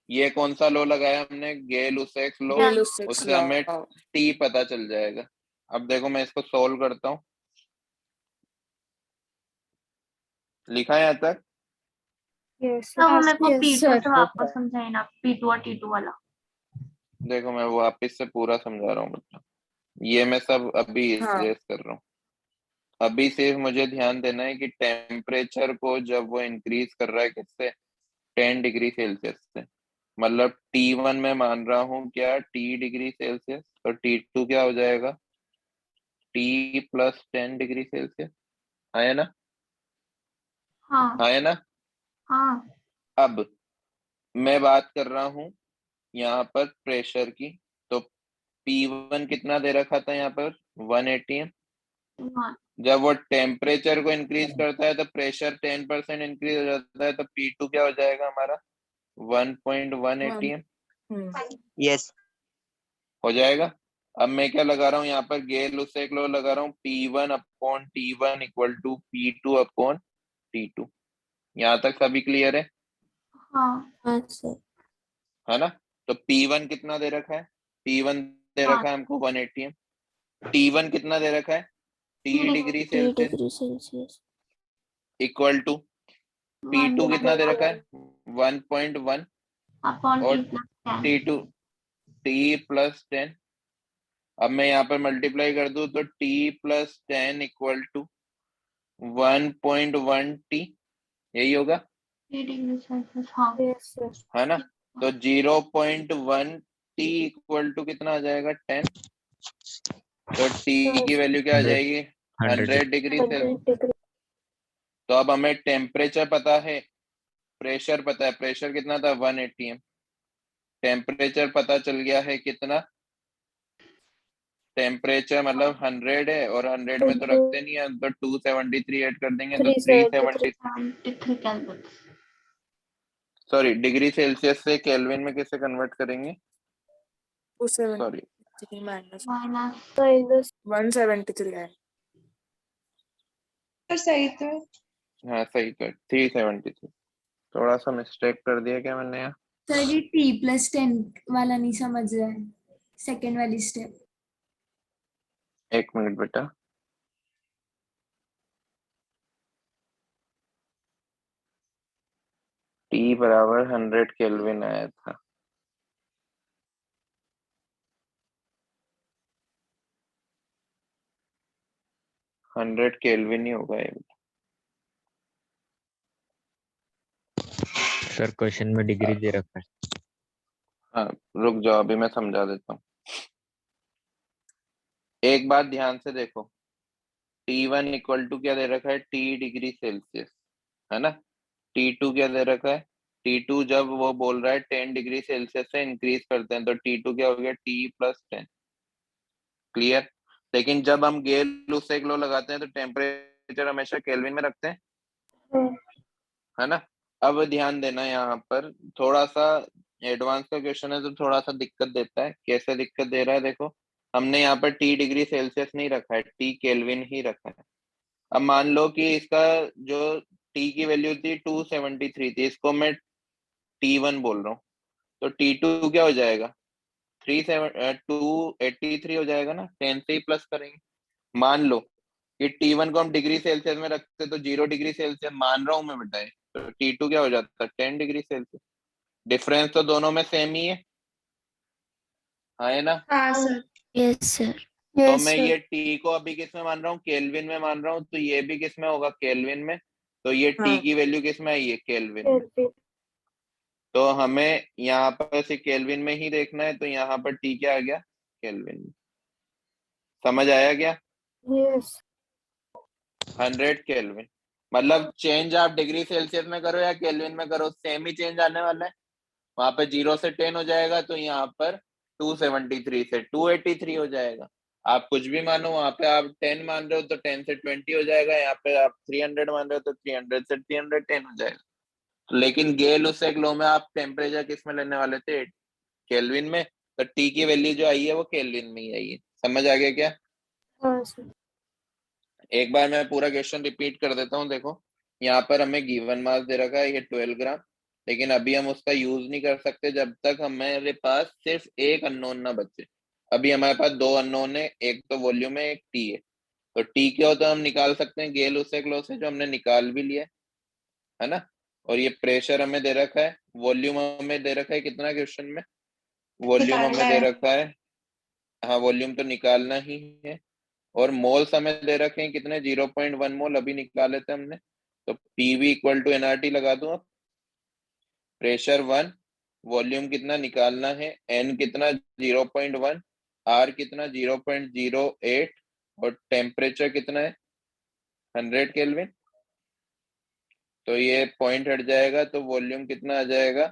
[SPEAKER 3] ये कौन सा लॉ लगाया हमने? गेल-लुसेक लॉ।
[SPEAKER 5] गेल-लुसेक
[SPEAKER 3] उससे
[SPEAKER 5] लॉ।
[SPEAKER 3] हमें टी पता चल जाएगा। अब देखो मैं इसको सोल्व करता हूँ। लिखा है यहाँ तक?
[SPEAKER 4] यस
[SPEAKER 1] तो मेरे को
[SPEAKER 8] Yes,
[SPEAKER 1] P2
[SPEAKER 8] sir.
[SPEAKER 1] से वापस समझाए ना, P2 और T2 वाला।
[SPEAKER 3] देखो मैं वापस से पूरा समझा रहा हूँ बच्चा, ये मैं सब अभी
[SPEAKER 5] हाँ
[SPEAKER 3] इरेज कर रहा हूँ। अभी सिर्फ मुझे ध्यान देना है कि टेम्परेचर को जब वो इंक्रीज कर रहा है किससे, 10 डिग्री सेल्सियस से, मतलब T1 में मान रहा हूँ क्या, T डिग्री सेल्सियस, तो T2 क्या हो जाएगा, T प्लस 10 डिग्री सेल्सियस। आया ना?
[SPEAKER 1] हाँ
[SPEAKER 3] आया ना?
[SPEAKER 1] हाँ
[SPEAKER 3] अब मैं बात कर रहा हूँ यहाँ पर प्रेशर की, तो P1 कितना दे रखा था यहाँ पर, 1 atm।
[SPEAKER 1] हाँ
[SPEAKER 3] जब वो टेम्परेचर को इंक्रीज करता है तो प्रेशर 10% इंक्रीज हो जाता है, तो P2 क्या हो जाएगा हमारा, 1.1
[SPEAKER 5] वन
[SPEAKER 3] atm
[SPEAKER 7] Yes.
[SPEAKER 3] हो जाएगा। अब मैं क्या लगा रहा हूँ यहाँ पर, गेल उससे एक लो लगा रहा हूँ, P1 upon T1 equal to P2 upon T2। यहाँ तक सभी क्लियर है?
[SPEAKER 1] हाँ
[SPEAKER 8] हाँ sir.
[SPEAKER 3] है ना? तो P1 कितना दे रखा है, P1 दे
[SPEAKER 1] हाँ
[SPEAKER 3] रखा है हमको 1 atm। T1 कितना दे रखा है, T degree
[SPEAKER 8] 3
[SPEAKER 3] Celsius
[SPEAKER 8] degree Celsius.
[SPEAKER 3] Equal to P2 कितना दे रखा है, 1.1
[SPEAKER 1] अपॉन
[SPEAKER 3] और
[SPEAKER 1] T plus 10।
[SPEAKER 3] T2 T plus 10। अब मैं यहाँ पर मल्टीप्लाई कर दूं तो T plus 10 equal to 1.1 T, यही होगा,
[SPEAKER 1] 3 डिग्री सेल्सियस। हाँ
[SPEAKER 4] यस सर।
[SPEAKER 3] है ना? तो 0.1 T इक्वल टू कितना आ जाएगा, 10। तो T की वैल्यू क्या आ
[SPEAKER 11] 100
[SPEAKER 3] जाएगी, 100 डिग्री
[SPEAKER 4] 100
[SPEAKER 3] सेल्सियस।
[SPEAKER 4] डिग्री।
[SPEAKER 3] तो अब हमें टेम्परेचर पता है, प्रेशर पता है, प्रेशर कितना था, 1 atm। टेम्परेचर पता चल गया है कितना, टेम्परेचर मतलब 100 है, और 100 में तो रखते नहीं है, तो 273 ऐड कर देंगे तो
[SPEAKER 4] 373।
[SPEAKER 3] 370।
[SPEAKER 1] 73 केल्विन।
[SPEAKER 3] सॉरी, डिग्री सेल्सियस से केल्विन में कैसे कन्वर्ट करेंगे,
[SPEAKER 5] 273
[SPEAKER 3] सॉरी
[SPEAKER 5] माइनस
[SPEAKER 1] माइनस
[SPEAKER 5] 173 है।
[SPEAKER 8] तो सही तो
[SPEAKER 3] हाँ सही कर, 373। थोड़ा सा मिस्टेक कर दिया क्या मैंने यहाँ?
[SPEAKER 8] सर ये T+10 वाला नहीं समझ रहा है, सेकेंड वाली स्टेप।
[SPEAKER 3] एक मिनट बेटा, T बराबर 100 केल्विन आया था। हंड्रेड केल्विन ही होगा ये।
[SPEAKER 11] सर क्वेश्चन में डिग्री दे रखा है।
[SPEAKER 3] हाँ रुक जाओ, अभी मैं समझा देता हूँ। एक बात ध्यान से देखो, T1 इक्वल टू क्या दे रखा है, T डिग्री सेल्सियस, है ना? T2 क्या दे रखा है, T2 जब वो बोल रहा है 10 डिग्री सेल्सियस से इंक्रीज करते हैं तो T2 क्या हो गया, T प्लस 10। क्लियर? लेकिन जब हम गेल उससे एक लो लगाते हैं तो टेम्परेचर हमेशा केल्विन में रखते हैं, है ना? अब ध्यान देना यहाँ पर, थोड़ा सा एडवांस का क्वेश्चन है तो थोड़ा सा दिक्कत देता है। कैसे दिक्कत दे रहा है, देखो हमने यहाँ पर T डिग्री सेल्सियस नहीं रखा है, T केल्विन ही रखा है। अब मान लो कि इसका जो T की वैल्यू थी 273 थी, इसको मैं T1 बोल रहा हूँ, तो T2 क्या हो जाएगा, 283 हो जाएगा ना, 10 से ही प्लस करेंगे। मान लो कि T1 को हम डिग्री सेल्सियस में रखते तो 0 डिग्री सेल्सियस मान रहा हूं मैं बेटा, तो T2 क्या हो जाता है, 10 डिग्री सेल्सियस। डिफरेंस तो दोनों में सेम ही है ना?
[SPEAKER 8] हाँ सर।
[SPEAKER 9] Yes sir.
[SPEAKER 3] तो मैं ये T को अभी किस में मान रहा हूँ, केल्विन में मान रहा हूँ, तो ये भी किस में होगा, केल्विन में। तो ये T
[SPEAKER 5] हाँ
[SPEAKER 3] की वैल्यू किस में आई है, केल्विन में। तो हमें यहाँ पर से केल्विन में ही देखना है, तो यहाँ पर T क्या आ गया, केल्विन में। समझ आया क्या?
[SPEAKER 4] यस
[SPEAKER 3] 100 केल्विन, मतलब चेंज आप डिग्री सेल्सियस में करो या केल्विन में करो, सेम ही चेंज आने वाला है। वहां पे 0 से 10 हो जाएगा, तो यहाँ पर 273 से 283 हो जाएगा। आप कुछ भी मानो, वहां पे आप 10 मान रहे हो तो 10 से 20 हो जाएगा, यहाँ पे आप 300 मान रहे हो तो 300 से 310 हो जाएगा। लेकिन गेल उस एक लो में आप टेम्परेचर किस में लेने वाले थे, केल्विन में, तो T की वैल्यू जो आई है वो केल्विन में ही आई है। समझ आ गया क्या?
[SPEAKER 4] हाँ सर।
[SPEAKER 3] एक बार मैं पूरा क्वेश्चन रिपीट कर देता हूँ। देखो यहाँ पर हमें गिवन मास दे रखा है ये 12 ग्राम, लेकिन अभी हम उसका यूज नहीं कर सकते जब तक हमारे पास सिर्फ एक अननोन ना बचे। अभी हमारे पास दो अननोन है, एक तो वॉल्यूम है, एक टी है। तो टी क्या होता है हम निकाल सकते हैं गेल उस एक लो से, जो हमने निकाल भी लिया है। है ना। और ये प्रेशर हमें दे रखा है, वॉल्यूम हमें दे रखा है कितना क्वेश्चन में, वॉल्यूम हमें दे रखा है, हाँ वॉल्यूम तो निकालना ही है। और मोल्स हमें दे रखे हैं कितने, 0.1 मोल अभी निकाले थे हमने, तो पीवी इक्वल टू एनआरटी लगा दूं। प्रेशर 1, वॉल्यूम कितना निकालना है, एन कितना 0.1, आर कितना 0.08 और टेम्परेचर कितना है 100 केल्विन। तो ये पॉइंट हट जाएगा तो वॉल्यूम कितना आ जाएगा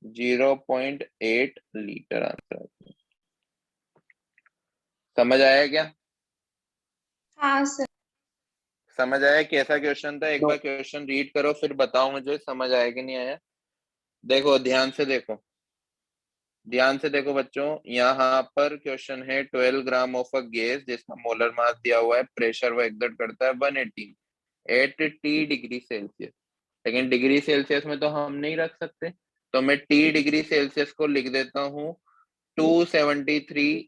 [SPEAKER 3] 0.8 लीटर आंसर। समझ आया क्या?
[SPEAKER 9] हाँ सर।
[SPEAKER 3] समझ आया कैसा क्वेश्चन था? एक बार क्वेश्चन रीड करो फिर बताओ मुझे समझ आया कि नहीं आया। देखो ध्यान से देखो, ध्यान से देखो बच्चों, यहाँ पर क्वेश्चन है 12 ग्राम ऑफ अ गैस जिसका मोलर मास दिया हुआ है, प्रेशर वो एक्सर्ट करता है 180 एट टी डिग्री सेल्सियस। लेकिन डिग्री सेल्सियस में तो हम नहीं रख सकते, तो मैं टी डिग्री सेल्सियस को लिख देता हूँ 273,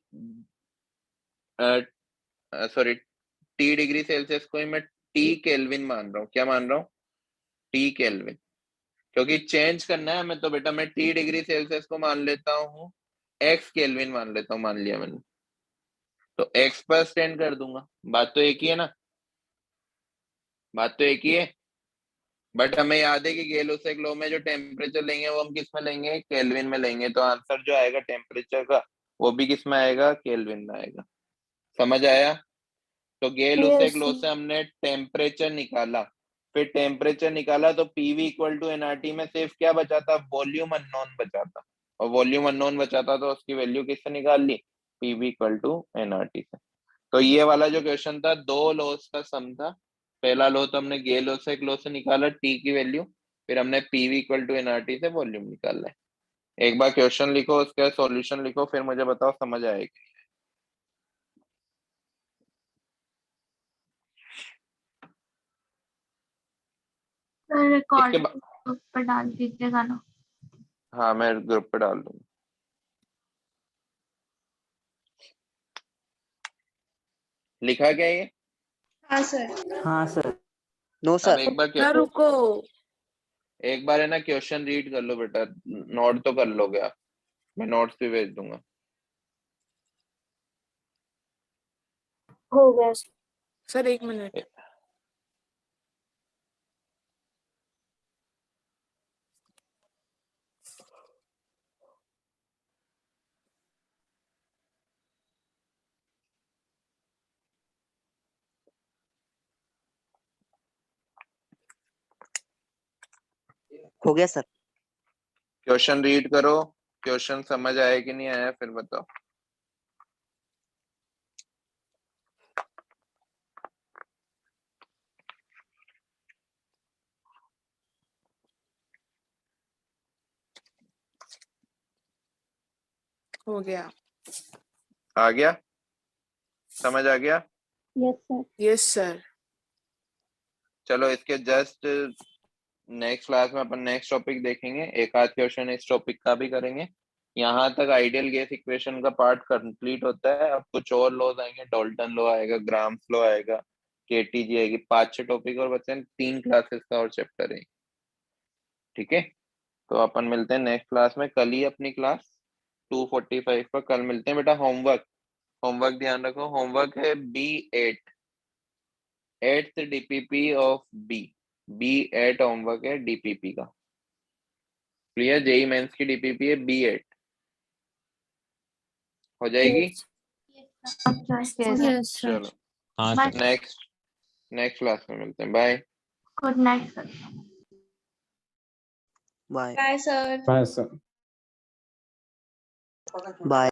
[SPEAKER 3] सॉरी टी डिग्री सेल्सियस को ही मैं टी केल्विन मान रहा हूँ। क्या मान रहा हूँ? टी केल्विन, क्योंकि चेंज करना है हमें, तो बेटा मैं टी डिग्री सेल्सियस को मान लेता हूँ एक्स केल्विन मान लेता हूँ, मान लिया मैंने, तो एक्स पर स्टैंड कर दूंगा। बात तो एक ही है ना, बात तो एक ही है। बट हमें याद है कि गेल-ओसेक लॉ में जो टेम्परेचर लेंगे वो हम किस में लेंगे, केल्विन में लेंगे, तो आंसर जो आएगा टेम्परेचर का वो भी किस में आएगा, केल्विन में आएगा। समझ आया? तो गेल-ओसेक लॉ से हमने टेम्परेचर निकाला, फिर टेम्परेचर निकाला तो पीवी इक्वल टू एनआरटी में सिर्फ क्या बचा था, वॉल्यूम अननोन बचा था, और वॉल्यूम अननोन बचा था तो उसकी वैल्यू किससे निकाल ली, पीवी इक्वल टू एनआरटी से। तो ये वाला जो क्वेश्चन था दो लॉस का सम था। पहला लॉ तो हमने गेल-ओसेक लॉ से निकाला टी की वैल्यू, फिर हमने पीवी इक्वल टू एनआरटी से वॉल्यूम निकाला है। एक बार क्वेश्चन लिखो, उसका सॉल्यूशन लिखो, फिर मुझे बताओ समझ आएगी।
[SPEAKER 1] रिकॉर्ड पर डाल दीजिएगा ना।
[SPEAKER 3] हाँ मैं ग्रुप पे डाल दूंगा। लिखा क्या ये?
[SPEAKER 9] हाँ सर।
[SPEAKER 10] हाँ सर।
[SPEAKER 7] नो
[SPEAKER 3] अब
[SPEAKER 7] सर।
[SPEAKER 3] एक बार
[SPEAKER 5] ना रुको,
[SPEAKER 3] एक बार है ना क्वेश्चन रीड कर लो बेटा, नोट तो कर लोगे आप, मैं नोट्स भी भेज दूंगा।
[SPEAKER 9] हो गया सर।
[SPEAKER 5] सर एक मिनट।
[SPEAKER 7] हो गया सर।
[SPEAKER 3] क्वेश्चन रीड करो, क्वेश्चन समझ आया कि नहीं आया फिर बताओ।
[SPEAKER 5] हो गया।
[SPEAKER 3] आ गया? समझ आ गया?
[SPEAKER 4] Yes sir.
[SPEAKER 5] Yes sir.
[SPEAKER 3] चलो इसके जस्ट नेक्स्ट क्लास में अपन नेक्स्ट टॉपिक देखेंगे, एक आध क्वेश्चन इस टॉपिक का भी करेंगे। यहाँ तक आइडियल गैस इक्वेशन का पार्ट कंप्लीट होता है। अब कुछ और लॉज आएंगे, डाल्टन लॉ आएगा, ग्राम्स लॉ आएगा, केटीजी आएगी, 5-6 टॉपिक और बच्चे 3 क्लासेस का और चैप्टर है। ठीक है, तो अपन मिलते हैं नेक्स्ट क्लास में, कल ही अपनी क्लास 2:45 पर कल मिलते हैं। बेटा होमवर्क, होमवर्क ध्यान रखो, होमवर्क है B8 8th DPP of B8 homework है DPP का। क्लियर? जेई मेंस की DPP है B8, हो जाएगी?
[SPEAKER 1] यस
[SPEAKER 3] चलो
[SPEAKER 11] हाँ सर।
[SPEAKER 3] नेक्स्ट क्लास में मिलते हैं, bye.
[SPEAKER 1] Good night sir.
[SPEAKER 7] Bye
[SPEAKER 9] bye sir.
[SPEAKER 6] Bye sir.
[SPEAKER 7] Bye.